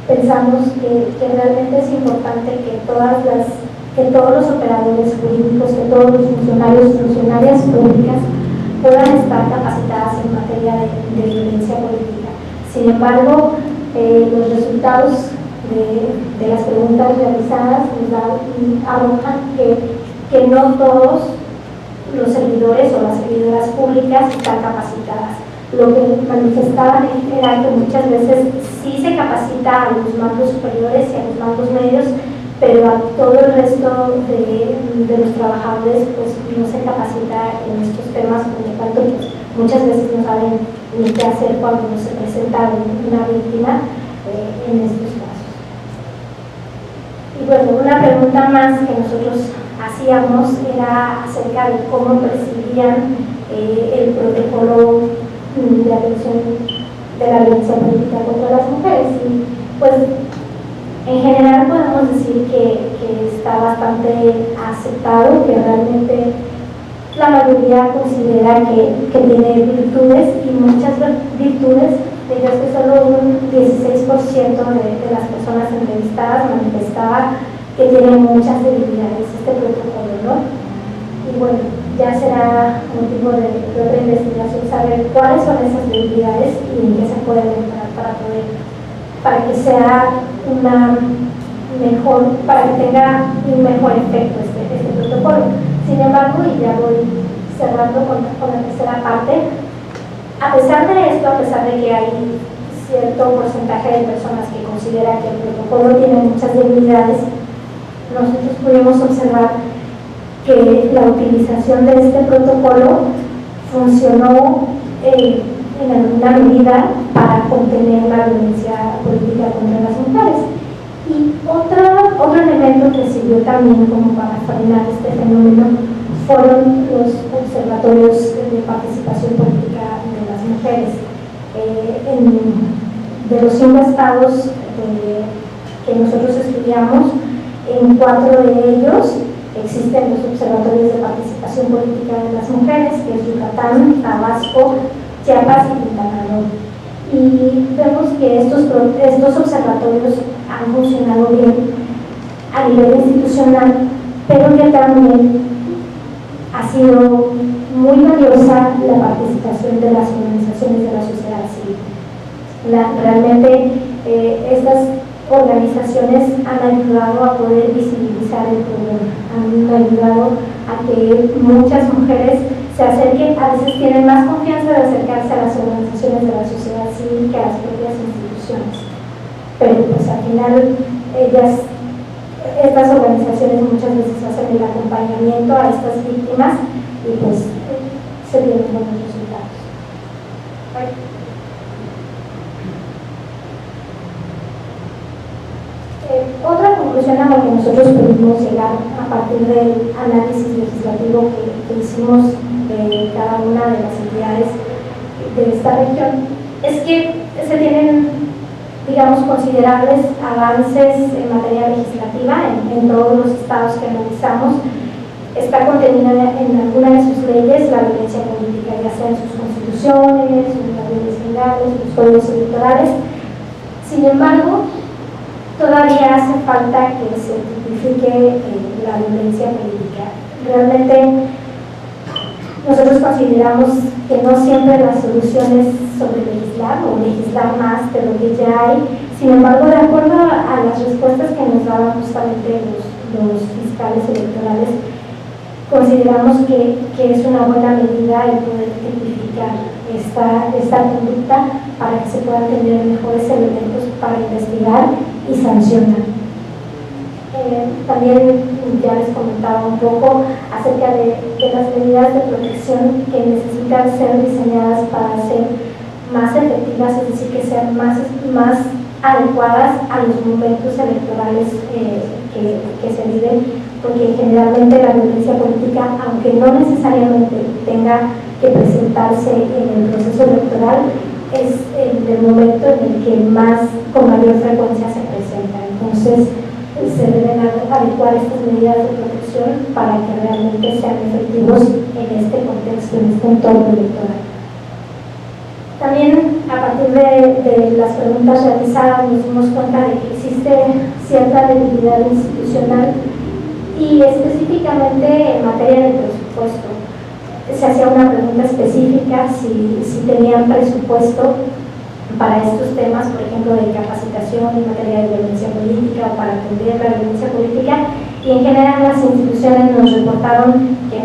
pensamos que realmente es importante que todos los operadores jurídicos, que todos los funcionarios y funcionarias públicas puedan estar capacitadas en materia de violencia política. Sin embargo, los resultados de las preguntas realizadas nos arrojan que no todos los servidores o las servidoras públicas están capacitadas. Lo que manifestaban era que muchas veces sí se capacita a los mandos superiores y a los mandos medios, pero a todo el resto de los trabajadores pues no se capacita en estos temas, por lo tanto pues, muchas veces no saben ni qué hacer cuando se presenta una víctima en estos casos. Y bueno, una pregunta más que nosotros hacíamos era acerca de cómo percibían el protocolo de atención de la violencia política contra las mujeres. Y pues en general podemos decir que que está bastante aceptado, que realmente la mayoría considera que tiene virtudes, y muchas virtudes, de ellas que solo un 16% de las personas entrevistadas manifestaba que tienen muchas debilidades este protocolo, ¿no? Y bueno, ya será motivo de otra investigación saber cuáles son esas debilidades y en qué se puede mejorar para que sea para que tenga un mejor efecto este protocolo. Sin embargo, y ya voy cerrando con la tercera parte, a pesar de esto, a pesar de que hay cierto porcentaje de personas que considera que el protocolo tiene muchas debilidades, nosotros pudimos observar que la utilización de este protocolo funcionó en alguna medida para contener la violencia política contra las mujeres. Y otro elemento que sirvió también como para frenar este fenómeno fueron los observatorios de participación política de las mujeres. De los 5 estados que nosotros estudiamos, en 4 de ellos existen los observatorios de participación política de las mujeres, que es Yucatán, Tabasco, Chiapas y Quintana Roo. Y vemos que estos observatorios han funcionado bien a nivel institucional, pero que también ha sido muy valiosa la participación de las organizaciones de la sociedad civil. Realmente estas organizaciones han ayudado a poder visibilizar el problema, han ayudado a que muchas mujeres se acerquen, a veces tienen más confianza de acercarse a las organizaciones de la sociedad civil que a las propias instituciones. Pero pues al final estas organizaciones muchas veces hacen el acompañamiento a estas víctimas y pues se tienen buenos resultados. Otra conclusión a la que nosotros pudimos llegar a partir del análisis legislativo que hicimos de cada una de las entidades de esta región es que se tienen, digamos, considerables avances en materia legislativa en todos los estados que analizamos. Está contenida en alguna de sus leyes la violencia política, ya sea en sus constituciones, sus leyes generales, sus códigos electorales. Sin embargo, todavía hace falta que se tipifique la violencia política. Realmente nosotros consideramos que no siempre la solución es sobre legislar o legislar más de lo que ya hay. Sin embargo, de acuerdo a las respuestas que nos daban justamente los fiscales electorales, consideramos que es una buena medida el poder tipificar esta conducta para que se puedan tener mejores elementos para investigar y sancionar. También ya les comentaba un poco acerca de las medidas de protección que necesitan ser diseñadas para ser más efectivas, es decir, que sean más adecuadas a los momentos electorales que se viven, porque generalmente la violencia política, aunque no necesariamente tenga que presentarse en el proceso electoral, es el momento en el que con mayor frecuencia se presenta. Entonces, se deben adecuar estas medidas de protección para que realmente sean efectivos en este contexto, en este entorno electoral. También, a partir de las preguntas realizadas, nos dimos cuenta de que existe cierta debilidad institucional y específicamente en materia de presupuesto. Se hacía una pregunta específica si tenían presupuesto para estos temas, por ejemplo, de capacitación en materia de violencia política o para atender la violencia política, y en general las instituciones nos reportaron que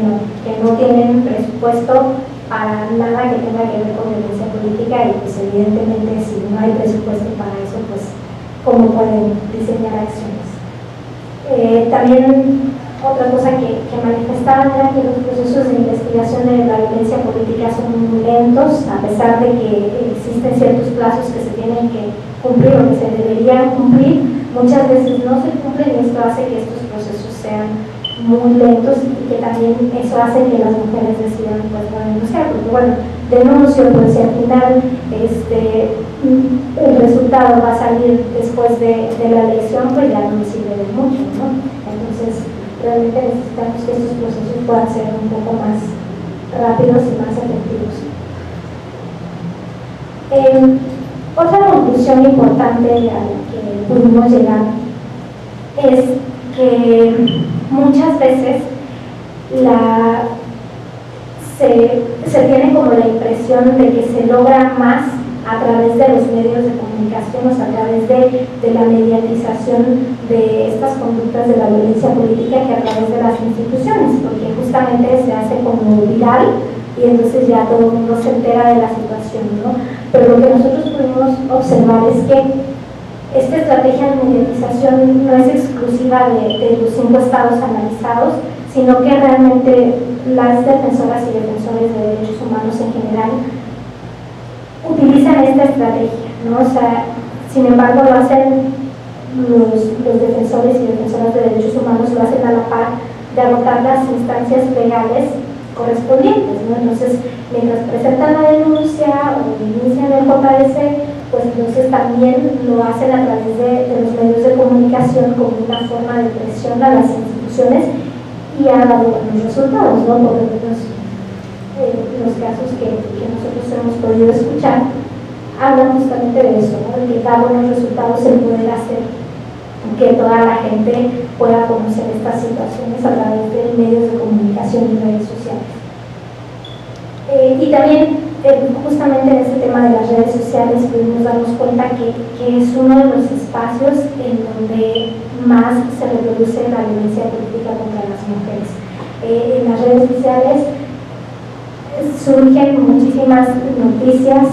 no tienen presupuesto para nada que tenga que ver con violencia política, y pues evidentemente si no hay presupuesto para eso, pues ¿cómo pueden diseñar acciones? También otra cosa que manifestaban era que los procesos de investigación de la violencia política son muy lentos, a pesar de que existen ciertos plazos que se tienen que cumplir o que se deberían cumplir, muchas veces no se cumplen, y esto hace que estos procesos sean muy lentos y que también eso hace que las mujeres decidan pues no denunciar, porque bueno, denuncio, pues si al final el resultado va a salir después de la elección, pues ya no me sirve de mucho, ¿no? realmente necesitamos que estos procesos puedan ser un poco más rápidos y más efectivos. Otra conclusión importante a la que pudimos llegar es que muchas veces se tiene como la impresión de que se logra más a través de los medios de comunicación, o sea, a través de la mediatización de estas conductas de la violencia política que a través de las instituciones, porque justamente se hace como viral y entonces ya todo el mundo se entera de la situación, ¿no? Pero lo que nosotros pudimos observar es que esta estrategia de mediatización no es exclusiva de los 5 estados analizados, sino que realmente las defensoras y defensores de derechos humanos en general utilizan esta estrategia, ¿no? O sea, sin embargo lo hacen los defensores y defensoras de derechos humanos, lo hacen a la par de agotar las instancias legales correspondientes, ¿no? Entonces, mientras presentan la denuncia o inician el JDC, pues entonces también lo hacen a través de los medios de comunicación como una forma de presión a las instituciones y ha dado buenos resultados, ¿no? Por lo menos los casos que nosotros hemos podido escuchar hablan justamente de eso, ¿no? De que da buenos resultados el poder hacer que toda la gente pueda conocer estas situaciones a través de medios de comunicación y redes sociales. Y también justamente en este tema de las redes sociales pudimos darnos cuenta que es uno de los espacios en donde más se reproduce la violencia política contra las mujeres. En las redes sociales surgen muchísimas noticias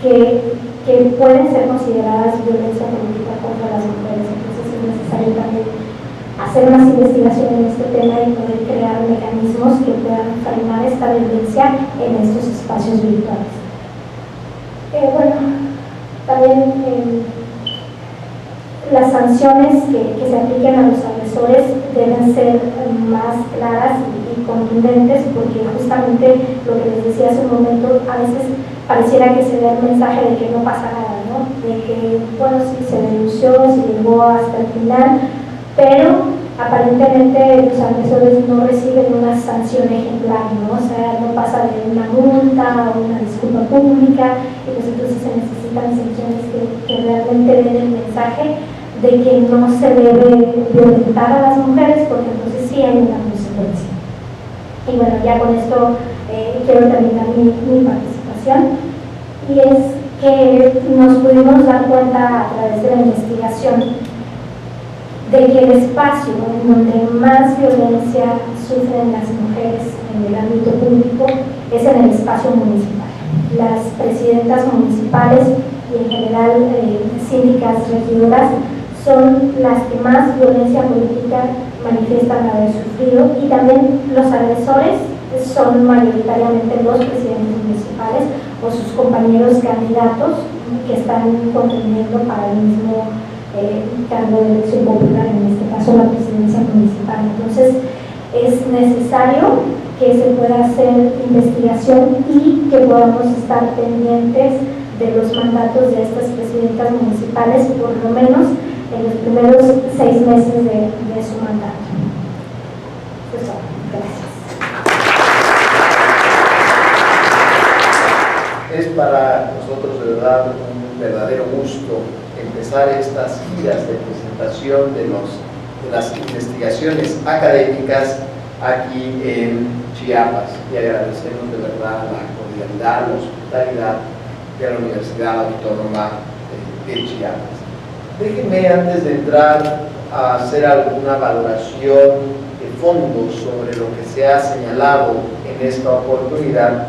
que pueden ser consideradas violencia política contra las mujeres. Entonces es necesario también hacer más investigación en este tema y poder crear mecanismos que puedan frenar esta violencia en estos espacios virtuales. Bueno, también las sanciones que se apliquen a los agresores deben ser más claras y contundentes, porque justamente lo que les decía hace un momento, a veces pareciera que se da el mensaje de que no pasa nada, ¿no? De que, bueno, sí, se denunció, se llegó hasta el final, pero aparentemente los agresores no reciben una sanción ejemplar, ¿no? O sea, no pasa de una multa o una disculpa pública, y pues entonces se necesitan sanciones que realmente den el mensaje de que no se debe violentar a las mujeres, porque entonces sí hay una consecuencia. Y bueno, ya con esto quiero terminar mi participación, y es que nos pudimos dar cuenta a través de la investigación de que el espacio en donde más violencia sufren las mujeres en el ámbito público es en el espacio municipal. Las presidentas municipales y en general síndicas regidoras son las que más violencia política manifiestan haber sufrido, y también los agresores son mayoritariamente los presidentes municipales o sus compañeros candidatos que están contendiendo para el mismo cargo de elección popular, en este caso la presidencia municipal. Entonces es necesario que se pueda hacer investigación y que podamos estar pendientes de los mandatos de estas presidentas municipales, por lo menos en los primeros 6 meses de su mandato. Eso, gracias. Es para nosotros de verdad un verdadero gusto empezar estas giras de presentación de las investigaciones académicas aquí en Chiapas, y agradecemos de verdad la cordialidad, la hospitalidad de la Universidad Autónoma de Chiapas. Déjenme, antes de entrar a hacer alguna valoración de fondo sobre lo que se ha señalado en esta oportunidad,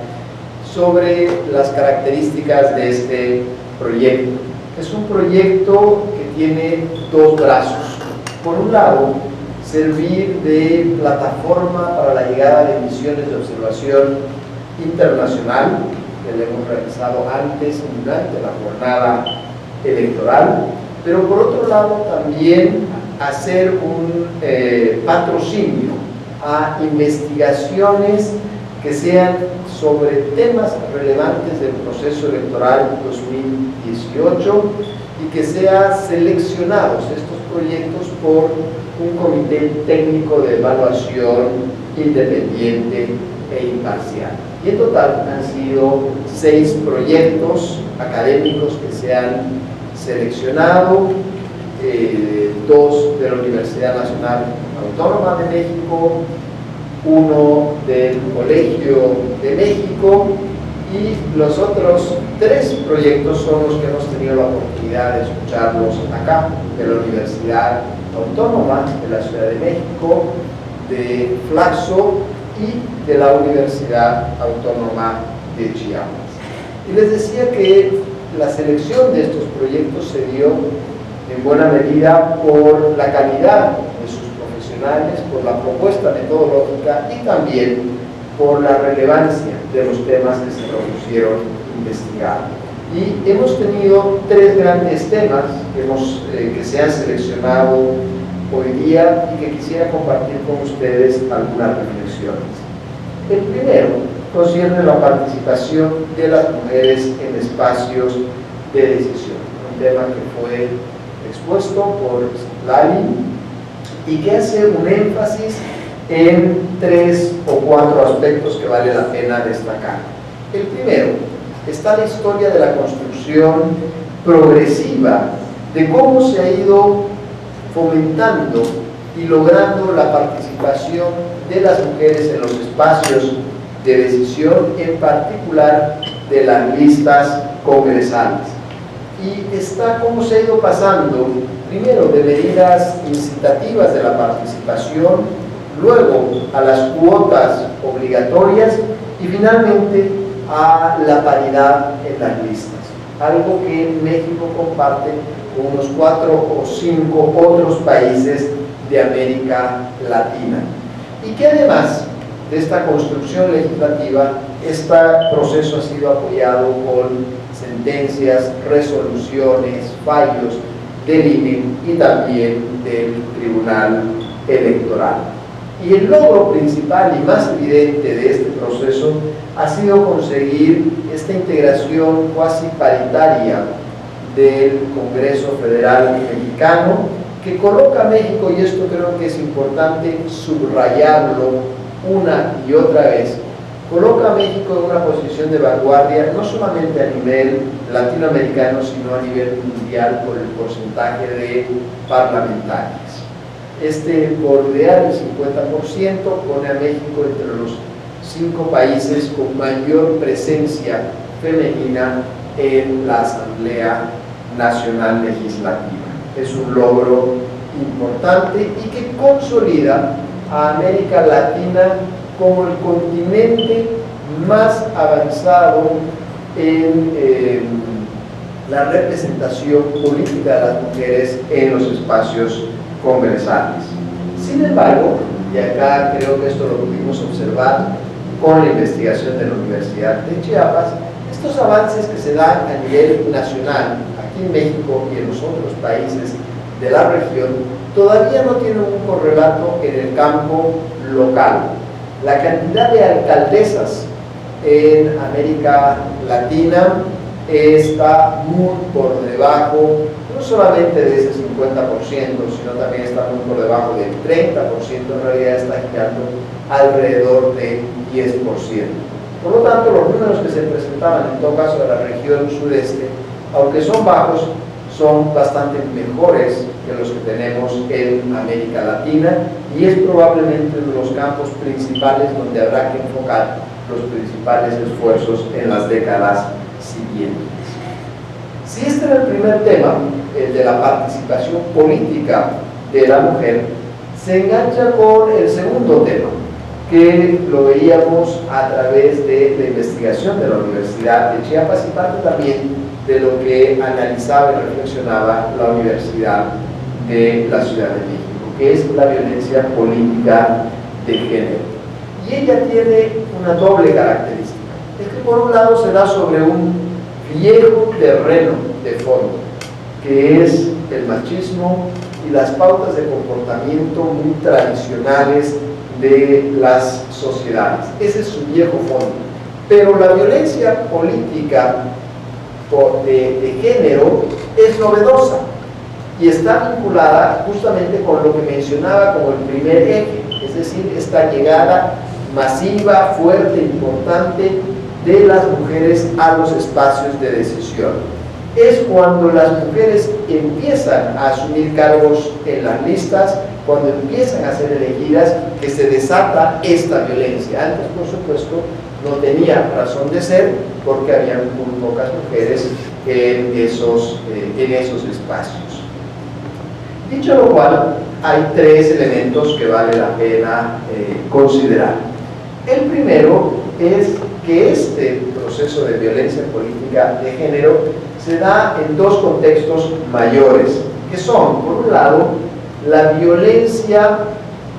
sobre las características de este proyecto. Es un proyecto que tiene 2 brazos. Por un lado, servir de plataforma para la llegada de misiones de observación internacional, que le hemos realizado antes y durante la jornada electoral, pero por otro lado también hacer un patrocinio a investigaciones que sean sobre temas relevantes del proceso electoral 2018 y que sean seleccionados estos proyectos por un comité técnico de evaluación independiente e imparcial. Y en total han sido 6 proyectos académicos que se han seleccionado, 2 de la Universidad Nacional Autónoma de México, 1 del Colegio de México, y los otros 3 proyectos son los que hemos tenido la oportunidad de escucharlos acá, de la Universidad Autónoma de la Ciudad de México, de Flaxo y de la Universidad Autónoma de Chiapas. Y les decía que la selección de estos proyectos se dio en buena medida por la calidad de sus profesionales, por la propuesta metodológica y también por la relevancia de los temas que se propusieron investigar. Y hemos tenido 3 grandes temas que se han seleccionado hoy día y que quisiera compartir con ustedes algunas reflexiones. El primero concierne la participación de las mujeres en espacios de decisión, un tema que fue expuesto por Lali y que hace un énfasis en 3 o 4 aspectos que vale la pena destacar. El primero está la historia de la construcción progresiva, de cómo se ha ido fomentando y logrando la participación de las mujeres en los espacios de decisión, en particular de las listas congresales. Y está cómo se ha ido pasando, primero de medidas incitativas de la participación, luego a las cuotas obligatorias y finalmente a la paridad en las listas, algo que México comparte con unos 4 o 5 otros países de América Latina, y que además de esta construcción legislativa, este proceso ha sido apoyado con sentencias, resoluciones, fallos del INE y también del Tribunal Electoral. Y el logro principal y más evidente de este proceso ha sido conseguir esta integración cuasi paritaria del Congreso Federal Mexicano, que coloca a México, y esto creo que es importante subrayarlo una y otra vez, coloca a México en una posición de vanguardia, no solamente a nivel latinoamericano, sino a nivel mundial por el porcentaje de parlamentarios. Bordear el 50% pone a México entre los 5 países con mayor presencia femenina en la Asamblea Nacional Legislativa. Es un logro importante y que consolida a América Latina como el continente más avanzado en la representación política de las mujeres en los espacios congresales. Sin embargo, y acá creo que esto lo pudimos observar con la investigación de la Universidad de Chiapas, estos avances que se dan a nivel nacional, aquí en México y en los otros países de la región, todavía no tienen un correlato en el campo local. La cantidad de alcaldesas en América Latina está muy por debajo, no solamente de ese 50%, sino también está muy por debajo del 30%, en realidad está girando alrededor del 10%. Por lo tanto, los números que se presentaban en todo caso de la región sureste, aunque son bajos, son bastante mejores que los que tenemos en América Latina, y es probablemente uno de los campos principales donde habrá que enfocar los principales esfuerzos en las décadas siguientes. Si este era el primer tema, el de la participación política de la mujer, se engancha con el segundo tema, que lo veíamos a través de la investigación de la Universidad de Chiapas y parte también de lo que analizaba y reflexionaba la Universidad de la Ciudad de México, que es la violencia política de género. Y ella tiene una doble característica. Es que por un lado se da sobre un viejo terreno de fondo, que es el machismo y las pautas de comportamiento muy tradicionales de las sociedades. Ese es su viejo fondo. Pero la violencia política de género es novedosa. y está vinculada justamente con lo que mencionaba como el primer eje, es decir, esta llegada masiva, fuerte, importante de las mujeres a los espacios de decisión. Es cuando las mujeres empiezan a asumir cargos en las listas, cuando empiezan a ser elegidas, que se desata esta violencia. Antes, por supuesto, no tenía razón de ser porque había muy pocas mujeres en esos espacios. Dicho lo cual, hay tres elementos que vale la pena considerar. El primero es que este proceso de violencia política de género se da en dos contextos mayores, que son, por un lado, la violencia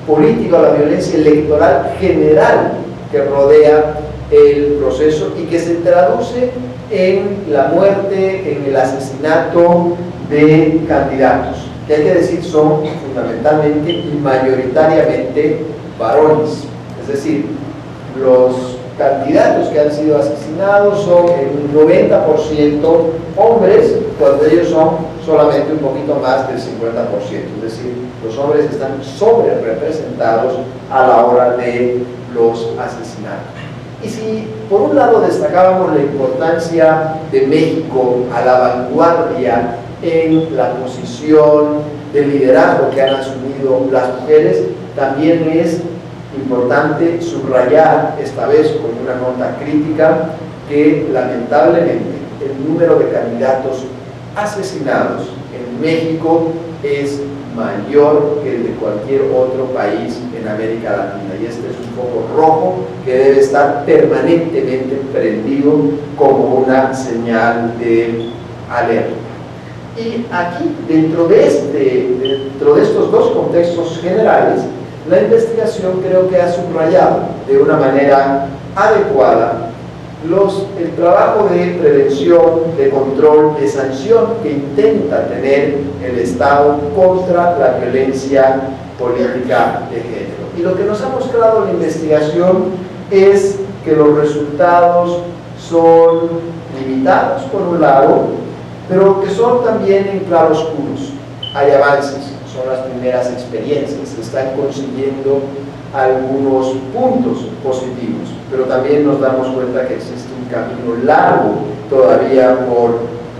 política o la violencia electoral general que rodea el proceso y que se traduce en la muerte, en el asesinato de candidatos, que hay que decir son fundamentalmente y mayoritariamente varones. Es decir, los candidatos que han sido asesinados son en un 90% hombres, cuando ellos son solamente un poquito más del 50%. Es decir, los hombres están sobre representados a la hora de los asesinatos. Y si por un lado destacábamos la importancia de México a la vanguardia en la posición de liderazgo que han asumido las mujeres, también es importante subrayar, esta vez con una nota crítica, que lamentablemente el número de candidatos asesinados en México es mayor que el de cualquier otro país en América Latina, y este es un foco rojo que debe estar permanentemente prendido como una señal de alerta. Y aquí, dentro de estos dos contextos generales, la investigación creo que ha subrayado de una manera adecuada el trabajo de prevención, de control, de sanción que intenta tener el Estado contra la violencia política de género. Y lo que nos ha mostrado la investigación es que los resultados son limitados por un lado, pero que son también en claroscuros. Hay avances, son las primeras experiencias, se están consiguiendo algunos puntos positivos, pero también nos damos cuenta que existe un camino largo todavía por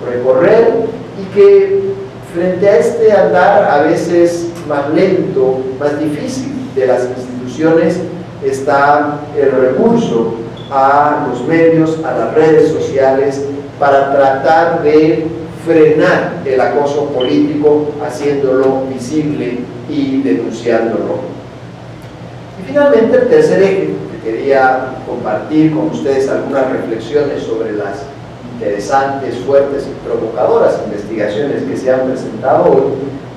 recorrer y que frente a este andar a veces más lento, más difícil de las instituciones, está el recurso a los medios, a las redes sociales, para tratar de frenar el acoso político, haciéndolo visible y denunciándolo. Y finalmente, el tercer eje, que quería compartir con ustedes algunas reflexiones sobre las interesantes, fuertes y provocadoras investigaciones que se han presentado hoy,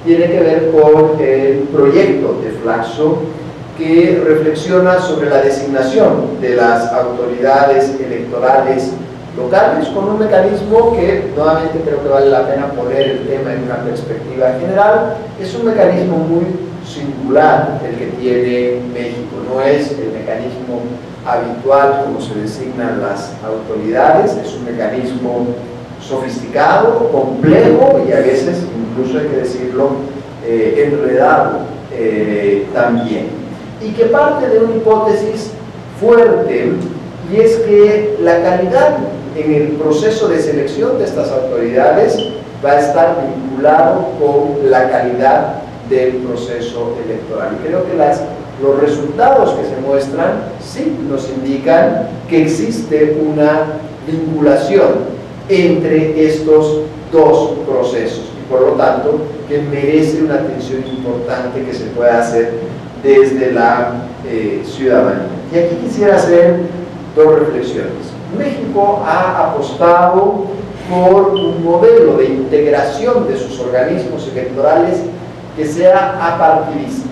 tiene que ver con el proyecto de Flaxo, que reflexiona sobre la designación de las autoridades electorales locales con un mecanismo que nuevamente creo que vale la pena poner el tema en una perspectiva general. Es un mecanismo muy singular el que tiene México, no es el mecanismo habitual como se designan las autoridades, es un mecanismo sofisticado, complejo y a veces, incluso hay que decirlo, enredado también, y que parte de una hipótesis fuerte, y es que la calidad en el proceso de selección de estas autoridades va a estar vinculado con la calidad del proceso electoral. Y creo que los resultados que se muestran sí nos indican que existe una vinculación entre estos dos procesos y por lo tanto que merece una atención importante que se pueda hacer desde la ciudadanía. Y aquí quisiera hacer dos reflexiones. México ha apostado por un modelo de integración de sus organismos electorales que sea apartidista.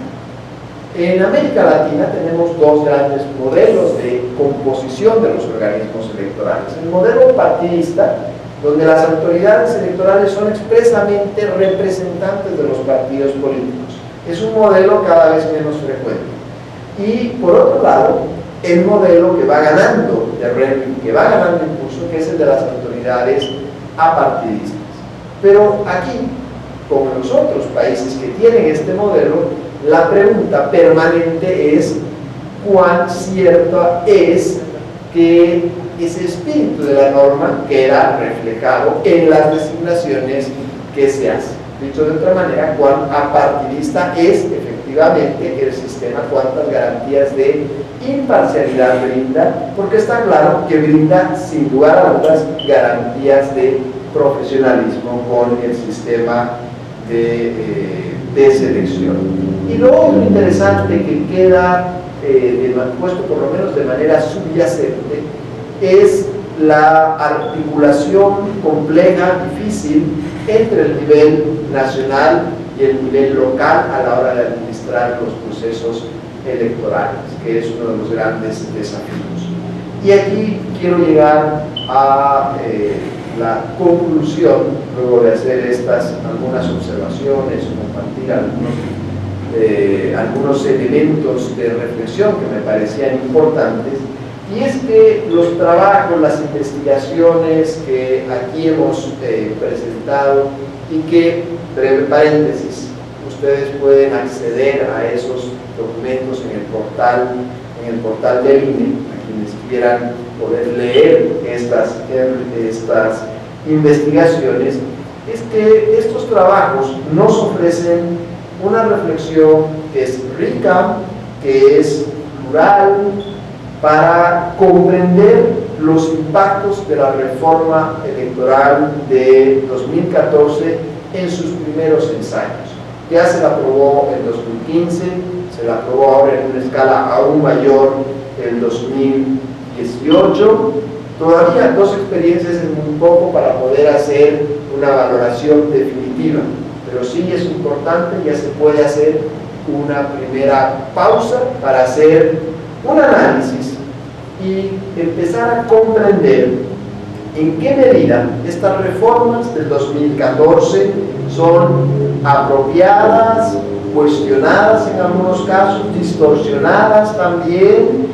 En América Latina tenemos dos grandes modelos de composición de los organismos electorales. El modelo partidista, donde las autoridades electorales son expresamente representantes de los partidos políticos. Es un modelo cada vez menos frecuente. Y por otro lado, el modelo que va ganando terreno, que va ganando impulso, que es el de las autoridades apartidistas. Pero aquí como los otros países que tienen este modelo, la pregunta permanente es cuán cierta es que ese espíritu de la norma queda reflejado en las designaciones que se hacen. Dicho de otra manera, cuán apartidista es efectivamente el sistema, cuántas garantías de imparcialidad brinda, porque está claro que brinda sin lugar a dudas garantías de profesionalismo con el sistema de selección. Y lo otro interesante que queda puesto por lo menos de manera subyacente es la articulación compleja, difícil, entre el nivel nacional y el nivel local a la hora de administrar los procesos electorales, que es uno de los grandes desafíos. Y aquí quiero llegar a la conclusión, luego de hacer algunas observaciones, compartir algunos elementos de reflexión que me parecían importantes, y es que los trabajos, las investigaciones que aquí hemos presentado, y que, breve paréntesis, ustedes pueden acceder a esos documentos en el portal del INE, a quienes quieran poder leer estas investigaciones, es que estos trabajos nos ofrecen una reflexión que es rica, que es plural, para comprender los impactos de la reforma electoral de 2014 en sus primeros ensayos. Ya se la aprobó en 2015, se la aprobó ahora en una escala aún mayor en 2018. Todavía 2 experiencias es muy poco para poder hacer una valoración definitiva, pero sí es importante, ya se puede hacer una primera pausa para hacer un análisis y empezar a comprender en qué medida estas reformas del 2014 son apropiadas, cuestionadas en algunos casos, distorsionadas también,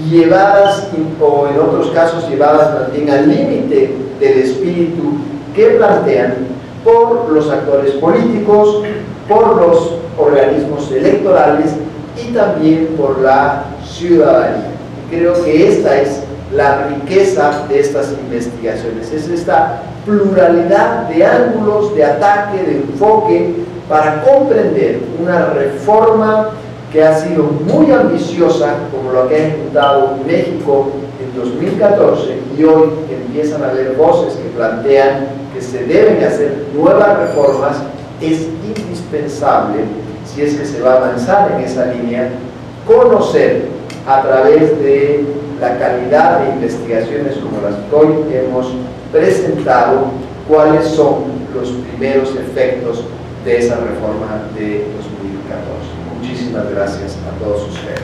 llevadas, o en otros casos llevadas también al límite del espíritu que plantean por los actores políticos, por los organismos electorales y también por la ciudadanía. Creo que esta es la riqueza de estas investigaciones, es esta pluralidad de ángulos, de ataque, de enfoque, para comprender una reforma que ha sido muy ambiciosa, como lo que ha ejecutado México en 2014, y hoy empiezan a haber voces que plantean que se deben hacer nuevas reformas. Es indispensable, si es que se va a avanzar en esa línea, conocer a través de la calidad de investigaciones como las que hoy hemos presentado cuáles son los primeros efectos de esa reforma de 2014. Muchísimas gracias a todos ustedes.